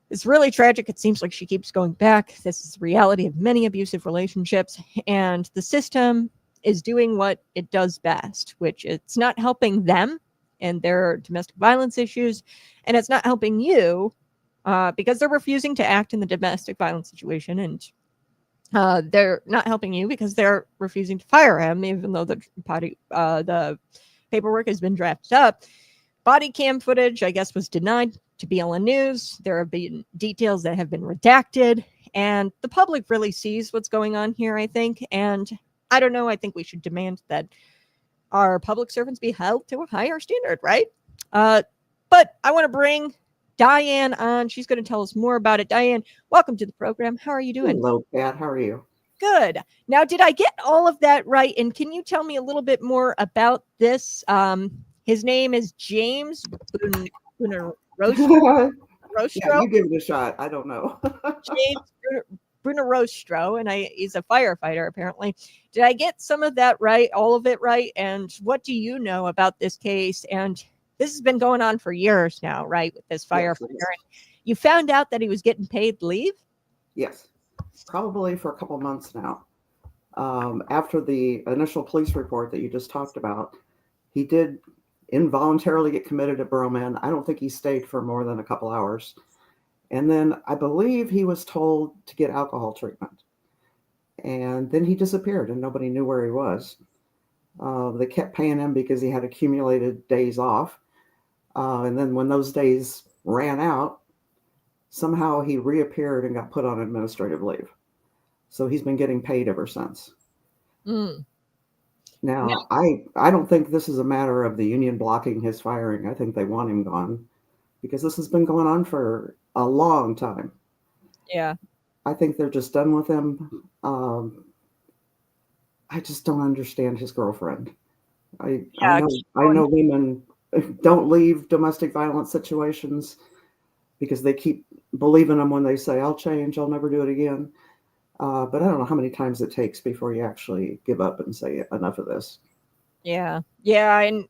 It's really tragic. It seems like she keeps going back. This is the reality of many abusive relationships, and the system is doing what it does best, which it's not helping them and their domestic violence issues, and it's not helping you because they're refusing to act in the domestic violence situation, and they're not helping you because they're refusing to fire him, even though the paperwork has been drafted up. Body cam footage, I guess, was denied to BLNNEWS. There have been details that have been redacted, and the public really sees what's going on here, I think. And I don't know, I think we should demand that our public servants be held to a higher standard, right? But I want to bring Diane on. She's going to tell us more about it. Diane, welcome to the program. How are you doing? Hello, Pat. How are you? Good. Now, did I get all of that right? And can you tell me a little bit more about this? His name is James Buenrostro. Yeah, you give it a shot. I don't know. James Buenrostro, and he's a firefighter, apparently. Did I get some of that right, all of it right? And what do you know about this case? And this has been going on for years now, right, with this firefighter. Yes. You found out that he was getting paid leave? Yes, probably for a couple months now. After the initial police report that you just talked about, he did involuntarily get committed at Broman. I don't think he stayed for more than a couple hours. And then I believe he was told to get alcohol treatment. And then he disappeared and nobody knew where he was. They kept paying him because he had accumulated days off. And then when those days ran out, somehow he reappeared and got put on administrative leave. So he's been getting paid ever since. Mm. Now, I don't think this is a matter of the union blocking his firing. I think they want him gone because this has been going on for a long time. Yeah. I think they're just done with him. I just don't understand his girlfriend. I know women don't leave domestic violence situations because they keep believing them when they say, I'll change, I'll never do it again. But I don't know how many times it takes before you actually give up and say enough of this. Yeah. Yeah. And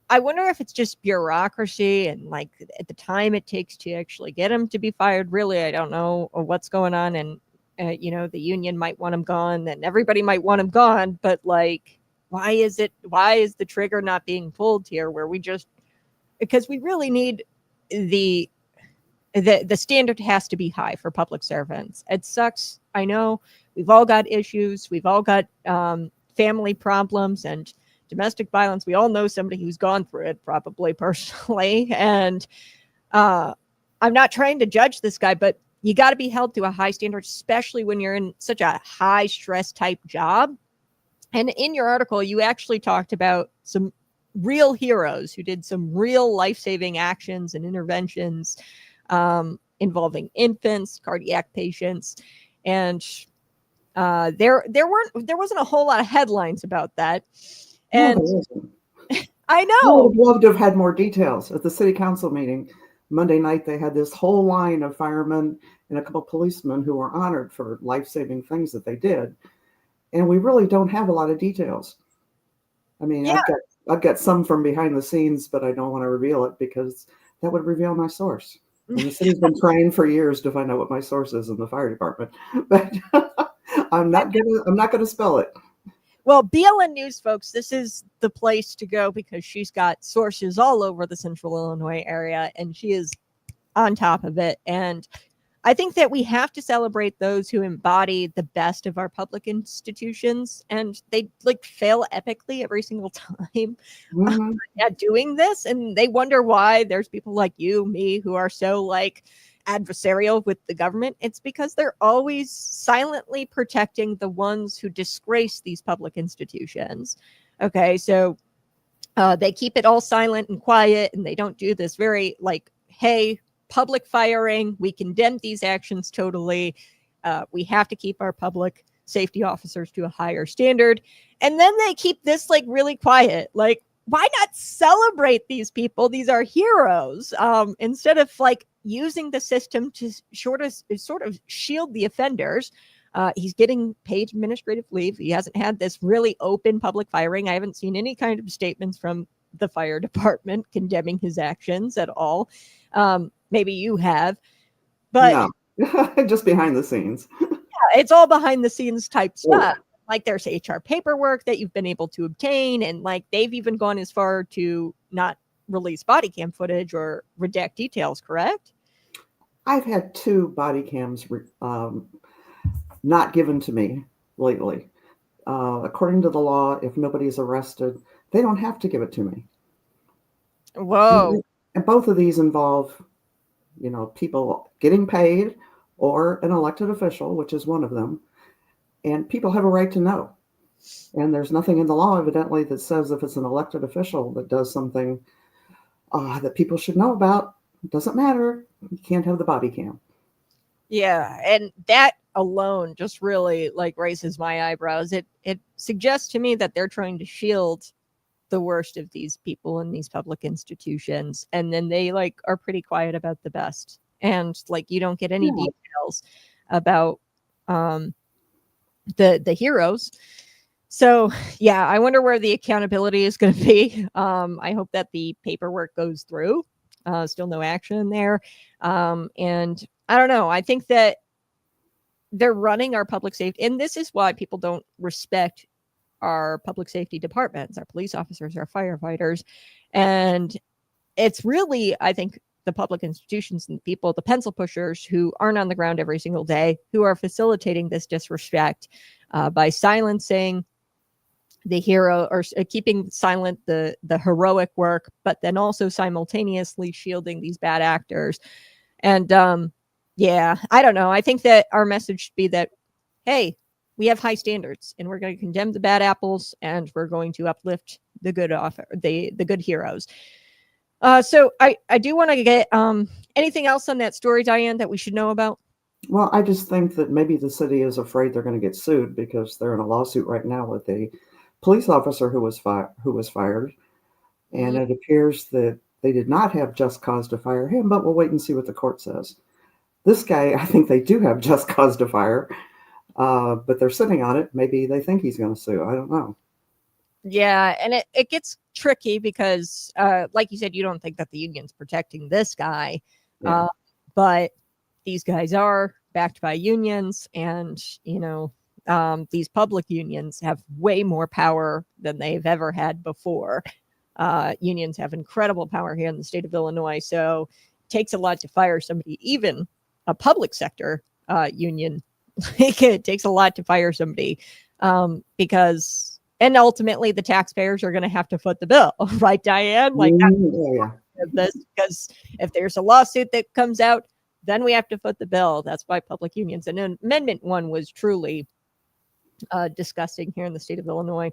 I wonder if it's just bureaucracy and like at the time it takes to actually get him to be fired. Really, I don't know what's going on. And, the union might want him gone and everybody might want him gone. But like, why is the trigger not being pulled here where because we really need the standard has to be high for public servants. It sucks. I know we've all got issues. We've all got family problems and domestic violence. We all know somebody who's gone through it, probably personally. And I'm not trying to judge this guy, but you got to be held to a high standard, especially when you're in such a high stress type job. And in your article, you actually talked about some real heroes who did some real life-saving actions and interventions involving infants, cardiac patients, and there wasn't a whole lot of headlines about that. And I know I would love to have had more details. At the city council meeting Monday night, they had this whole line of firemen and a couple of policemen who were honored for life-saving things that they did, and we really don't have a lot of details. I mean, yeah. I've got some from behind the scenes, but I don't want to reveal it because that would reveal my source. And the city's been trying for years to find out what my source is in the fire department, but I'm not gonna spell it. Well, BLNNEWS, folks, this is the place to go because she's got sources all over the Central Illinois area, and she is on top of it. And I think that we have to celebrate those who embody the best of our public institutions, and they like fail epically every single time at doing this. And they wonder why there's people like you, me, who are so like adversarial with the government. It's because they're always silently protecting the ones who disgrace these public institutions. Okay, so they keep it all silent and quiet, and they don't do this very like, hey, public firing, we condemn these actions totally. We have to keep our public safety officers to a higher standard. And then they keep this like really quiet. Like, why not celebrate these people? These are heroes. Instead of like using the system to sort of shield the offenders. He's getting paid administrative leave. He hasn't had this really open public firing. I haven't seen any kind of statements from the fire department condemning his actions at all. Maybe you have, but no. Just behind the scenes. Yeah, it's all behind the scenes type stuff. Like there's HR paperwork that you've been able to obtain, and like they've even gone as far to not release body cam footage or redact details, correct? I've had 2 body cams not given to me lately. According to the law, if nobody's arrested, they don't have to give it to me. Whoa. And both of these involve, people getting paid or an elected official, which is one of them. And people have a right to know. And there's nothing in the law, evidently, that says if it's an elected official that does something that people should know about, it doesn't matter. You can't have the body cam. Yeah, and that alone just really like raises my eyebrows. It suggests to me that they're trying to shield the worst of these people in these public institutions, and then they like are pretty quiet about the best, and like you don't get any details about the heroes. So yeah, I wonder where the accountability is going to be. I hope that the paperwork goes through. Still no action there. And I don't know. I think that they're running our public safety, and this is why people don't respect our public safety departments, our police officers, our firefighters. And it's really, I think, the public institutions and the people, the pencil pushers who aren't on the ground every single day, who are facilitating this disrespect by silencing the hero or keeping silent the heroic work, but then also simultaneously shielding these bad actors. And yeah, I don't know. I think that our message should be that, hey, we have high standards, and we're going to condemn the bad apples, and we're going to uplift the good the good heroes. So I do want to get anything else on that story, Diane, that we should know about? Well, I just think that maybe the city is afraid they're going to get sued because they're in a lawsuit right now with a police officer who was fired, and it appears that they did not have just cause to fire him, but we'll wait and see what the court says. This guy, I think they do have just cause to fire, but they're sitting on it. Maybe they think he's going to sue. I don't know. Yeah, and it gets tricky because, like you said, you don't think that the union's protecting this guy, but these guys are backed by unions, and, these public unions have way more power than they've ever had before. Unions have incredible power here in the state of Illinois, so it takes a lot to fire somebody, even a public sector union. It takes a lot to fire somebody because, and ultimately the taxpayers are going to have to foot the bill, right, Diane? Like this, because if there's a lawsuit that comes out, then we have to foot the bill. That's why public unions. And then Amendment 1 was truly disgusting here in the state of Illinois.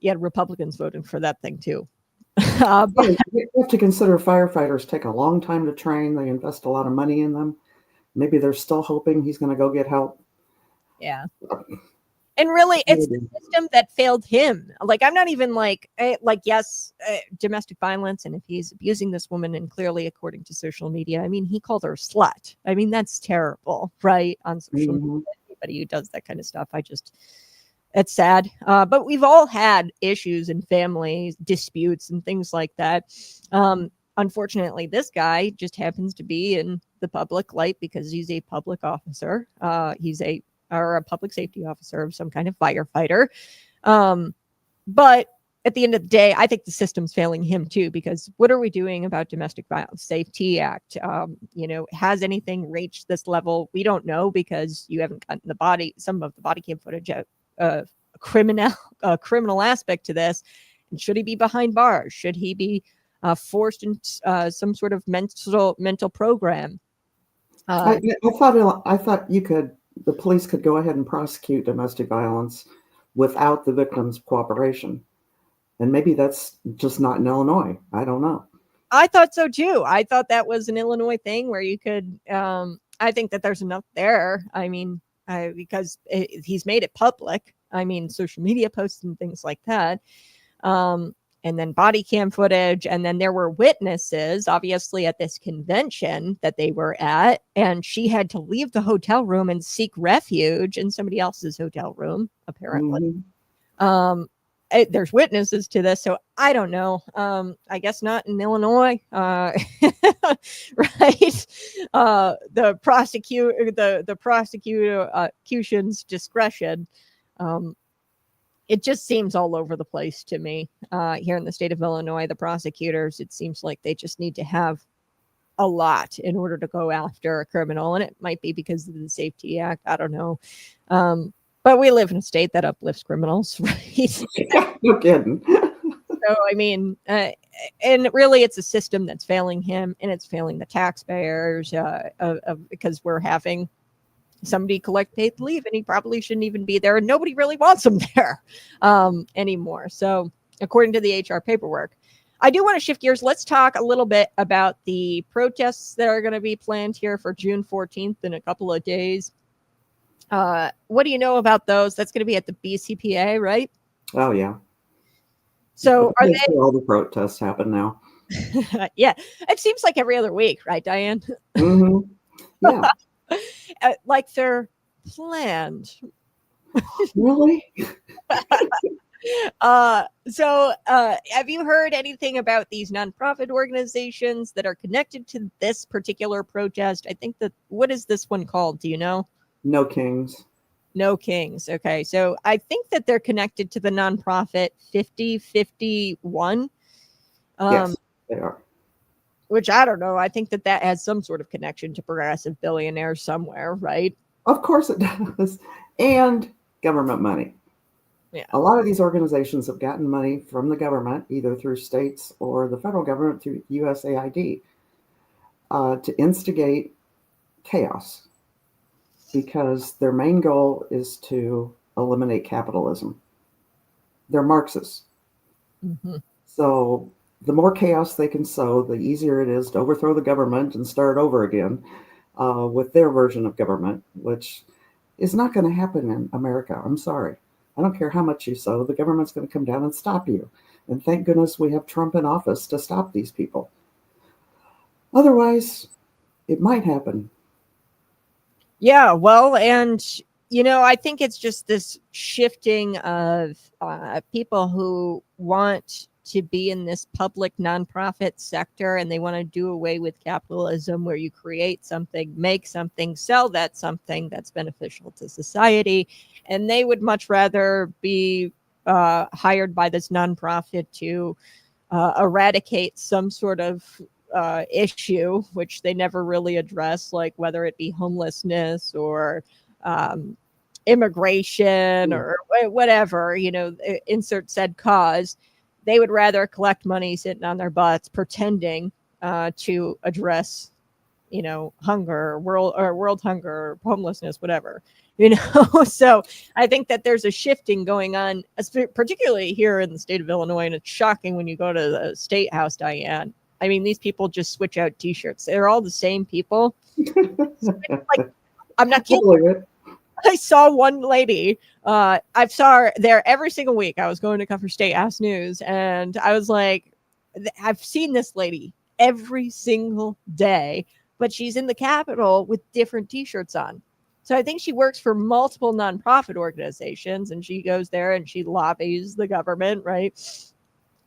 You had Republicans voting for that thing too. But you have to consider firefighters take a long time to train. They invest a lot of money in them. Maybe they're still hoping he's going to go get help. Yeah. And really, it's the system that failed him. Like, I'm not even yes, domestic violence. And if he's abusing this woman, and clearly, according to social media, I mean, he called her a slut. I mean, that's terrible, right? On social media, anybody who does that kind of stuff, it's sad. But we've all had issues in family disputes and things like that. Unfortunately, this guy just happens to be in the public light because he's a public officer. He's a public safety officer of some kind of firefighter. But at the end of the day, I think the system's failing him too, because what are we doing about Domestic Violence Safety Act? Has anything reached this level? We don't know, because you haven't gotten some of the body cam footage of criminal aspect to this. And should he be behind bars? Should he be forced into some sort of mental program? I thought the police could go ahead and prosecute domestic violence without the victim's cooperation. And maybe that's just not in Illinois. I don't know. I thought so too. I thought that was an Illinois thing where you could, I think that there's enough there. I mean, because he's made it public. I mean, social media posts and things like that. And then body cam footage. And then there were witnesses, obviously, at this convention that they were at. And she had to leave the hotel room and seek refuge in somebody else's hotel room, apparently. Mm-hmm. There's witnesses to this, so I don't know. I guess not in Illinois, right? The prosecution's discretion. It just seems all over the place to me. Here in the state of Illinois, the prosecutors, it seems like they just need to have a lot in order to go after a criminal, and it might be because of the Safety Act. I don't know. But we live in a state that uplifts criminals, right? No kidding. So, I mean, and really it's a system that's failing him, and it's failing the taxpayers because we're having somebody collect paid leave, and he probably shouldn't even be there, and nobody really wants him there anymore. So according to the HR paperwork. I do want to shift gears. Let's talk a little bit about the protests that are going to be planned here for June 14th in a couple of days. What do you know about those? That's going to be at the BCPA, right? Oh, yeah. So are they all the protests happen now? Yeah, it seems like every other week, right, Diane? Mm-hmm. Yeah. Like they're planned. Really? So have you heard anything about these nonprofit organizations that are connected to this particular protest? I think what is this one called? Do you know? No Kings. No Kings. Okay. So I think that they're connected to the nonprofit 5051. Yes, they are. Which I don't know. I think that has some sort of connection to progressive billionaires somewhere, right? Of course it does. And government money. Yeah. A lot of these organizations have gotten money from the government, either through states or the federal government through USAID, to instigate chaos, because their main goal is to eliminate capitalism. They're Marxists. Mm-hmm. So the more chaos they can sow, the easier it is to overthrow the government and start over again with their version of government, which is not going to happen in America. I'm sorry. I don't care how much you sow. The government's going to come down and stop you. And thank goodness we have Trump in office to stop these people. Otherwise, it might happen. Yeah, well, and, I think it's just this shifting of people who want to be in this public nonprofit sector, and they want to do away with capitalism, where you create something, make something, sell that something that's beneficial to society. And they would much rather be hired by this nonprofit to eradicate some sort of issue, which they never really address, like whether it be homelessness or immigration or whatever, insert said cause. They would rather collect money sitting on their butts pretending to address, hunger, world hunger, or homelessness, whatever, So I think that there's a shifting going on, particularly here in the state of Illinois. And it's shocking when you go to the State House, Diane. I mean, these people just switch out T-shirts. They're all the same people. I'm not kidding. I saw one lady. I saw her there every single week. I was going to cover State House News, and I was like, I've seen this lady every single day, but she's in the Capitol with different T-shirts on. So I think she works for multiple nonprofit organizations, and she goes there and she lobbies the government, right?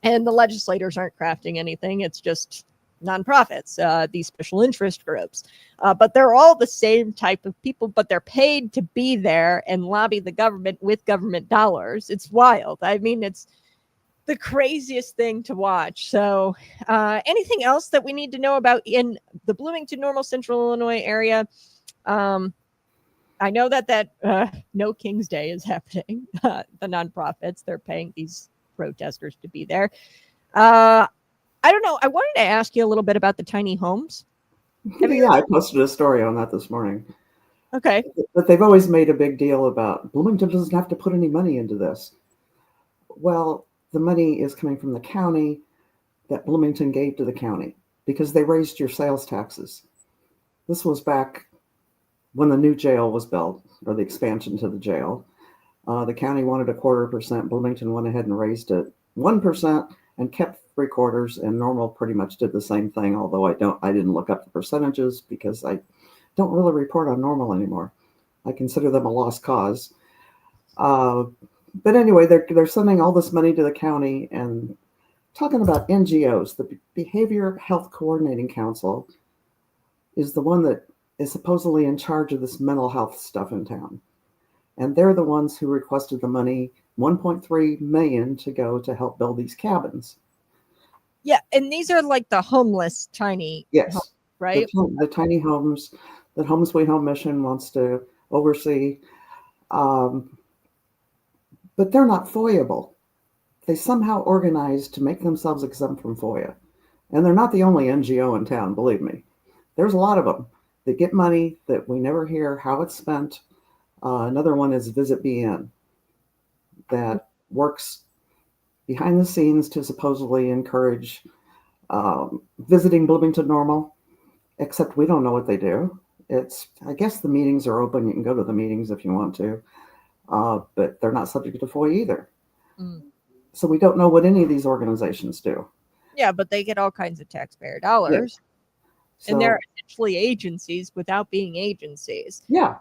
And the legislators aren't crafting anything. It's just nonprofits, these special interest groups. But they're all the same type of people, but they're paid to be there and lobby the government with government dollars. It's wild. I mean, the craziest thing to watch. So anything else that we need to know about in the Bloomington, Normal, Central Illinois area? I know that No King's Day is happening. The nonprofits, they're paying these protesters to be there. I don't know. I wanted to ask you a little bit about the tiny homes. Yeah, I posted a story on that this morning. Okay. But they've always made a big deal about Bloomington doesn't have to put any money into this. Well, the money is coming from the county that Bloomington gave to the county because they raised your sales taxes. This was back when the new jail was built, or the expansion to the jail. The county wanted 0.25%. Bloomington went ahead and raised it 1% and kept 3/4, and Normal pretty much did the same thing, although I didn't look up the percentages because I don't really report on Normal anymore. I consider them a lost cause. But anyway, they're sending all this money to the county and talking about NGOs. The Behavior Health Coordinating Council is the one that is supposedly in charge of this mental health stuff in town. And they're the ones who requested the money, $1.3 million, to go to help build these cabins. Yeah, and these are like the homeless tiny homes, right? The tiny homes that Home Sweet Home Mission wants to oversee. But they're not FOIA-able. They somehow organized to make themselves exempt from FOIA. And they're not the only NGO in town, believe me. There's a lot of them that get money that we never hear how it's spent. Another one is Visit BN, that works behind the scenes to supposedly encourage visiting Bloomington Normal, except we don't know what they do. I guess the meetings are open. You can go to the meetings if you want to, but they're not subject to FOIA either. So we don't know what any of these organizations do. Yeah, but they get all kinds of taxpayer dollars. So, and they're essentially agencies without being agencies. Yeah.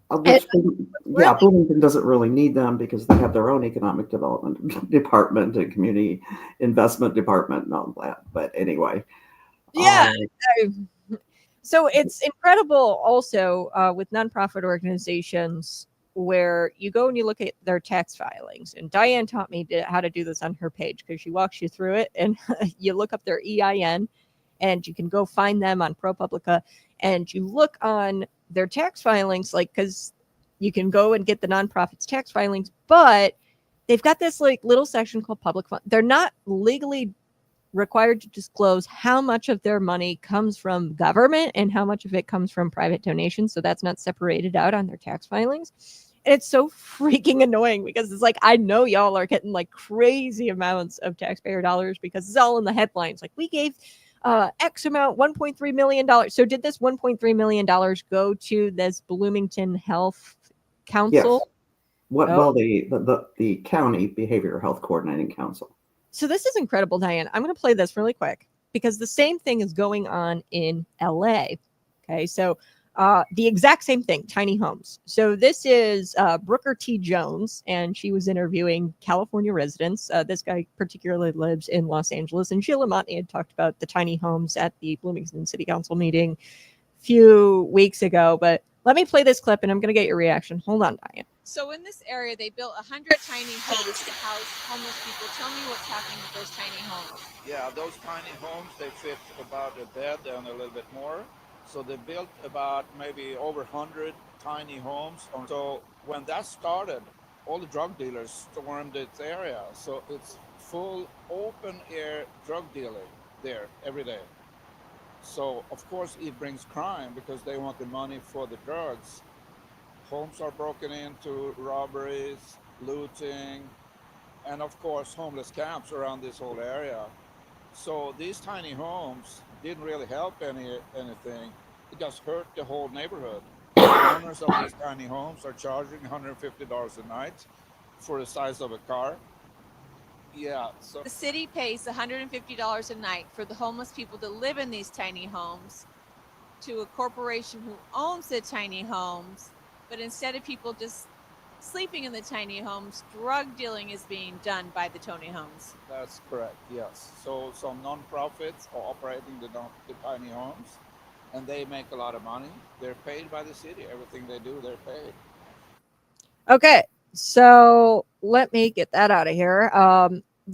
Bloomington doesn't really need them because they have their own economic development department and community investment department and all that. But anyway. Yeah. So it's incredible also with nonprofit organizations where you go and you look at their tax filings. And Diane taught me how to do this on her page because she walks you through it. And you look up their EIN and you can go find them on ProPublica. And you look on their tax filings, like, because you can go and get the nonprofit's tax filings, but they've got this like little section called public fund. They're not legally required to disclose how much of their money comes from government and how much of it comes from private donations. So that's not separated out on their tax filings. And it's so freaking annoying because it's like, I know y'all are getting like crazy amounts of taxpayer dollars because it's all in the headlines. Like, we gave X amount, $1.3 million. So did this $1.3 million go to this Bloomington Health Council? Yes. Well, the County Behavioral Health Coordinating Council. So this is incredible, Diane. I'm going to play this really quick because the same thing is going on in LA. Okay, so the exact same thing, tiny homes. So this is Brooker T. Jones, and she was interviewing California residents. This guy particularly lives in Los Angeles, and Sheila Montney had talked about the tiny homes at the Bloomington City Council meeting a few weeks ago. But let me play this clip, and I'm going to get your reaction. Hold on, Diane. So in this area, they built 100 tiny homes to house homeless people. Tell me what's happening with those tiny homes. Yeah, those tiny homes, they fit about a bed and a little bit more. So they built about maybe over 100 tiny homes. So when that started, all the drug dealers stormed this area. So it's full open air drug dealing there every day. So of course it brings crime because they want the money for the drugs. Homes are broken into, robberies, looting, and of course homeless camps around this whole area. So these tiny homes didn't really help anything. It just hurt the whole neighborhood. The owners of these tiny homes are charging $150 a night for the size of a car. Yeah, so the city pays $150 a night for the homeless people to live in these tiny homes to a corporation who owns the tiny homes. But instead of people just sleeping in the tiny homes, drug dealing is being done by the tiny homes. That's correct, yes. So some nonprofits are operating the tiny homes, and they make a lot of money. They're paid by the city. Everything they do, they're paid. Okay, so let me get that out of here.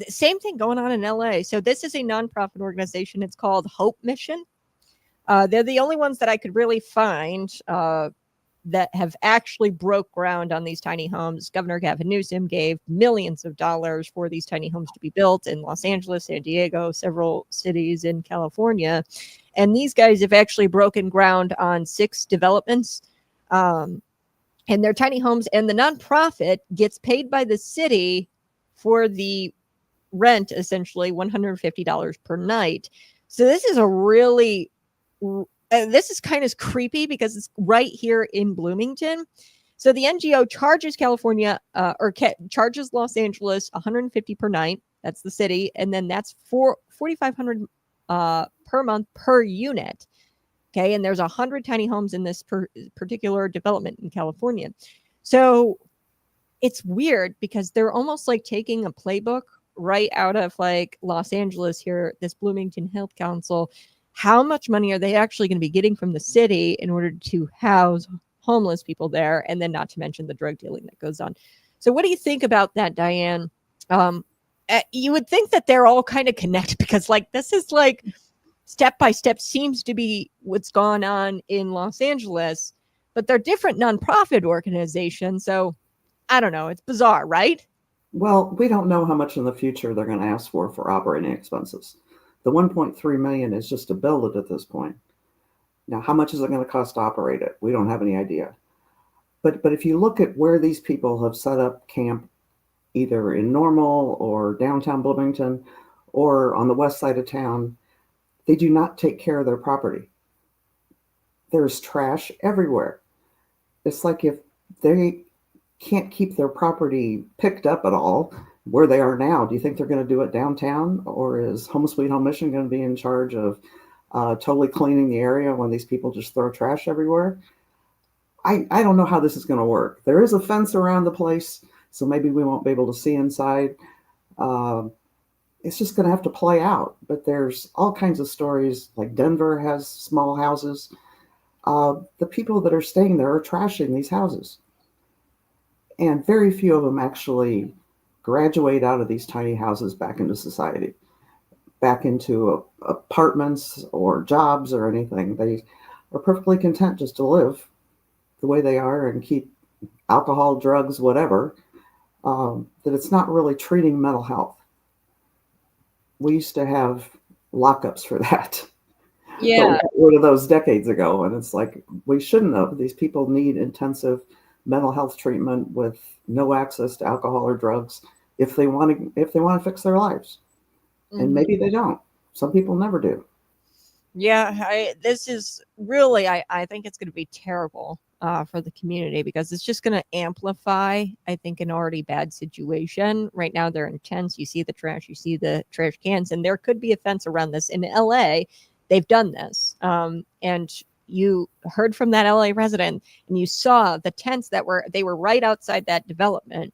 same thing going on in LA. So this is a nonprofit organization. It's called Hope Mission. They're the only ones that I could really find that have actually broke ground on these tiny homes. Governor Gavin Newsom gave millions of dollars for these tiny homes to be built in Los Angeles, San Diego, several cities in California. And these guys have actually broken ground on 6 developments. And they're tiny homes, and the nonprofit gets paid by the city for the rent, essentially $150 per night. So this is a really this is kind of creepy because it's right here in Bloomington. So the NGO charges California charges Los Angeles $150 per night. That's the city, and then that's $4,500 per month per unit. Okay, and there's 100 tiny homes in this particular development in California. So it's weird because they're almost like taking a playbook right out of like Los Angeles here, this Bloomington Health Council. How much money are they actually going to be getting from the city in order to house homeless people there? And then not to mention the drug dealing that goes on. So what do you think about that, Diane? You would think that they're all kind of connected because like this is like step by step seems to be what's gone on in Los Angeles, but they're different nonprofit organizations. So I don't know. It's bizarre, right? Well, we don't know how much in the future they're going to ask for operating expenses. The 1.3 million is just to build it at this point. Now, how much is it going to cost to operate it? We don't have any idea. But if you look at where these people have set up camp, either in Normal or downtown Bloomington or on the west side of town, they do not take care of their property. There's trash everywhere. It's like if they can't keep their property picked up at all where they are now, do you think they're going to do it downtown? Or is Home Sweet Home Mission going to be in charge of totally cleaning the area when these people just throw trash everywhere? I don't know how this is going to work. There is a fence around the place, so maybe we won't be able to see inside. It's just going to have to play out. But there's all kinds of stories, like Denver has small houses. The people that are staying there are trashing these houses. And very few of them actually graduate out of these tiny houses back into society, back into apartments or jobs or anything. They are perfectly content just to live the way they are and keep alcohol, drugs, whatever, that it's not really treating mental health. We used to have lockups for that. Yeah. But we got rid of those decades ago. And it's like, we shouldn't have. These people need intensive mental health treatment with no access to alcohol or drugs if they want to fix their lives. And maybe they don't. Some people never do. Yeah, this is really, I think it's going to be terrible for the community because it's just going to amplify, I think, an already bad situation. Right now, they're intense. You see the trash, you see the trash cans, and there could be a fence around this. In LA, they've done this. And you heard from that LA resident and you saw the tents they were right outside that development.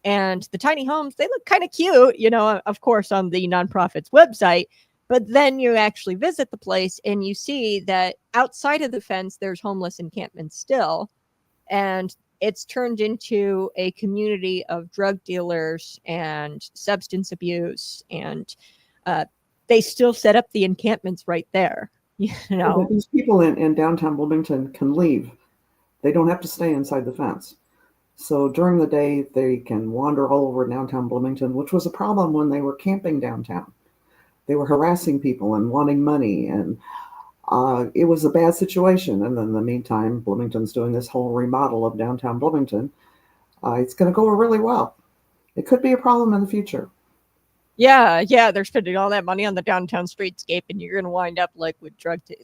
And the tiny homes, they look kind of cute, of course, on the nonprofit's website. But then you actually visit the place and you see that outside of the fence, there's homeless encampments still. And it's turned into a community of drug dealers and substance abuse. And they still set up the encampments right there. These people in downtown Bloomington can leave. They don't have to stay inside the fence. So during the day, they can wander all over downtown Bloomington, which was a problem when they were camping downtown. They were harassing people and wanting money, and it was a bad situation. And then in the meantime, Bloomington's doing this whole remodel of downtown Bloomington. It's going to go really well. It could be a problem in the future. Yeah, they're spending all that money on the downtown streetscape, and you're going to wind up like with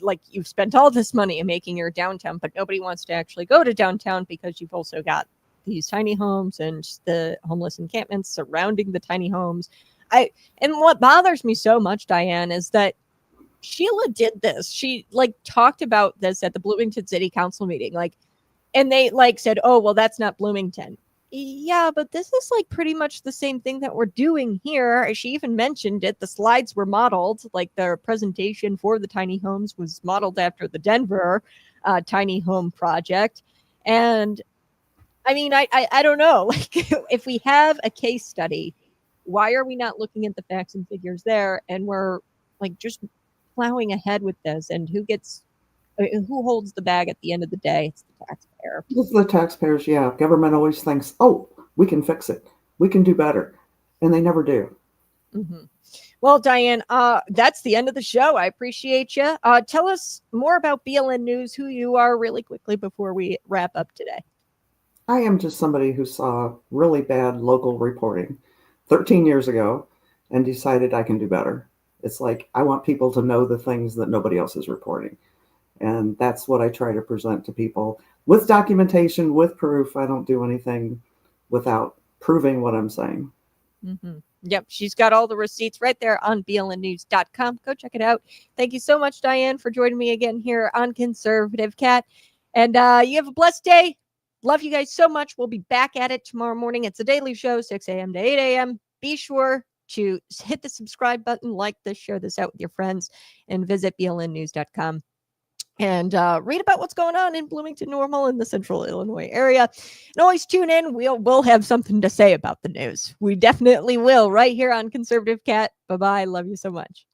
like you've spent all this money in making your downtown, but nobody wants to actually go to downtown because you've also got these tiny homes and the homeless encampments surrounding the tiny homes. And what bothers me so much, Diane, is that Sheila did this. She talked about this at the Bloomington City Council meeting, and they said, "Oh, well, that's not Bloomington." Yeah, but this is pretty much the same thing that we're doing here. She even mentioned it. The slides were modeled, the presentation for the tiny homes was modeled after the Denver tiny home project. And I mean, I don't know, if we have a case study Why are we not looking at the facts and figures there? And we're like just plowing ahead with this, and who holds the bag at the end of the day? It's the taxpayer. It's the taxpayers. Yeah. Government always thinks, oh, we can fix it. We can do better. And they never do. Mm-hmm. Well, Diane, that's the end of the show. I appreciate you. Tell us more about BLN News, who you are really quickly before we wrap up today. I am just somebody who saw really bad local reporting 13 years ago and decided I can do better. It's like I want people to know the things that nobody else is reporting. And that's what I try to present to people with documentation, with proof. I don't do anything without proving what I'm saying. Mm-hmm. Yep, she's got all the receipts right there on BLNNEWS.com. Go check it out. Thank you so much, Diane, for joining me again here on Conservative Cat. And you have a blessed day. Love you guys so much. We'll be back at it tomorrow morning. It's a daily show, 6 a.m. to 8 a.m. Be sure to hit the subscribe button, like this, share this out with your friends, and visit BLNNEWS.com. And read about what's going on in Bloomington Normal in the central Illinois area. And always tune in. We'll have something to say about the news. We definitely will right here on Conservative Cat. Bye-bye. Love you so much.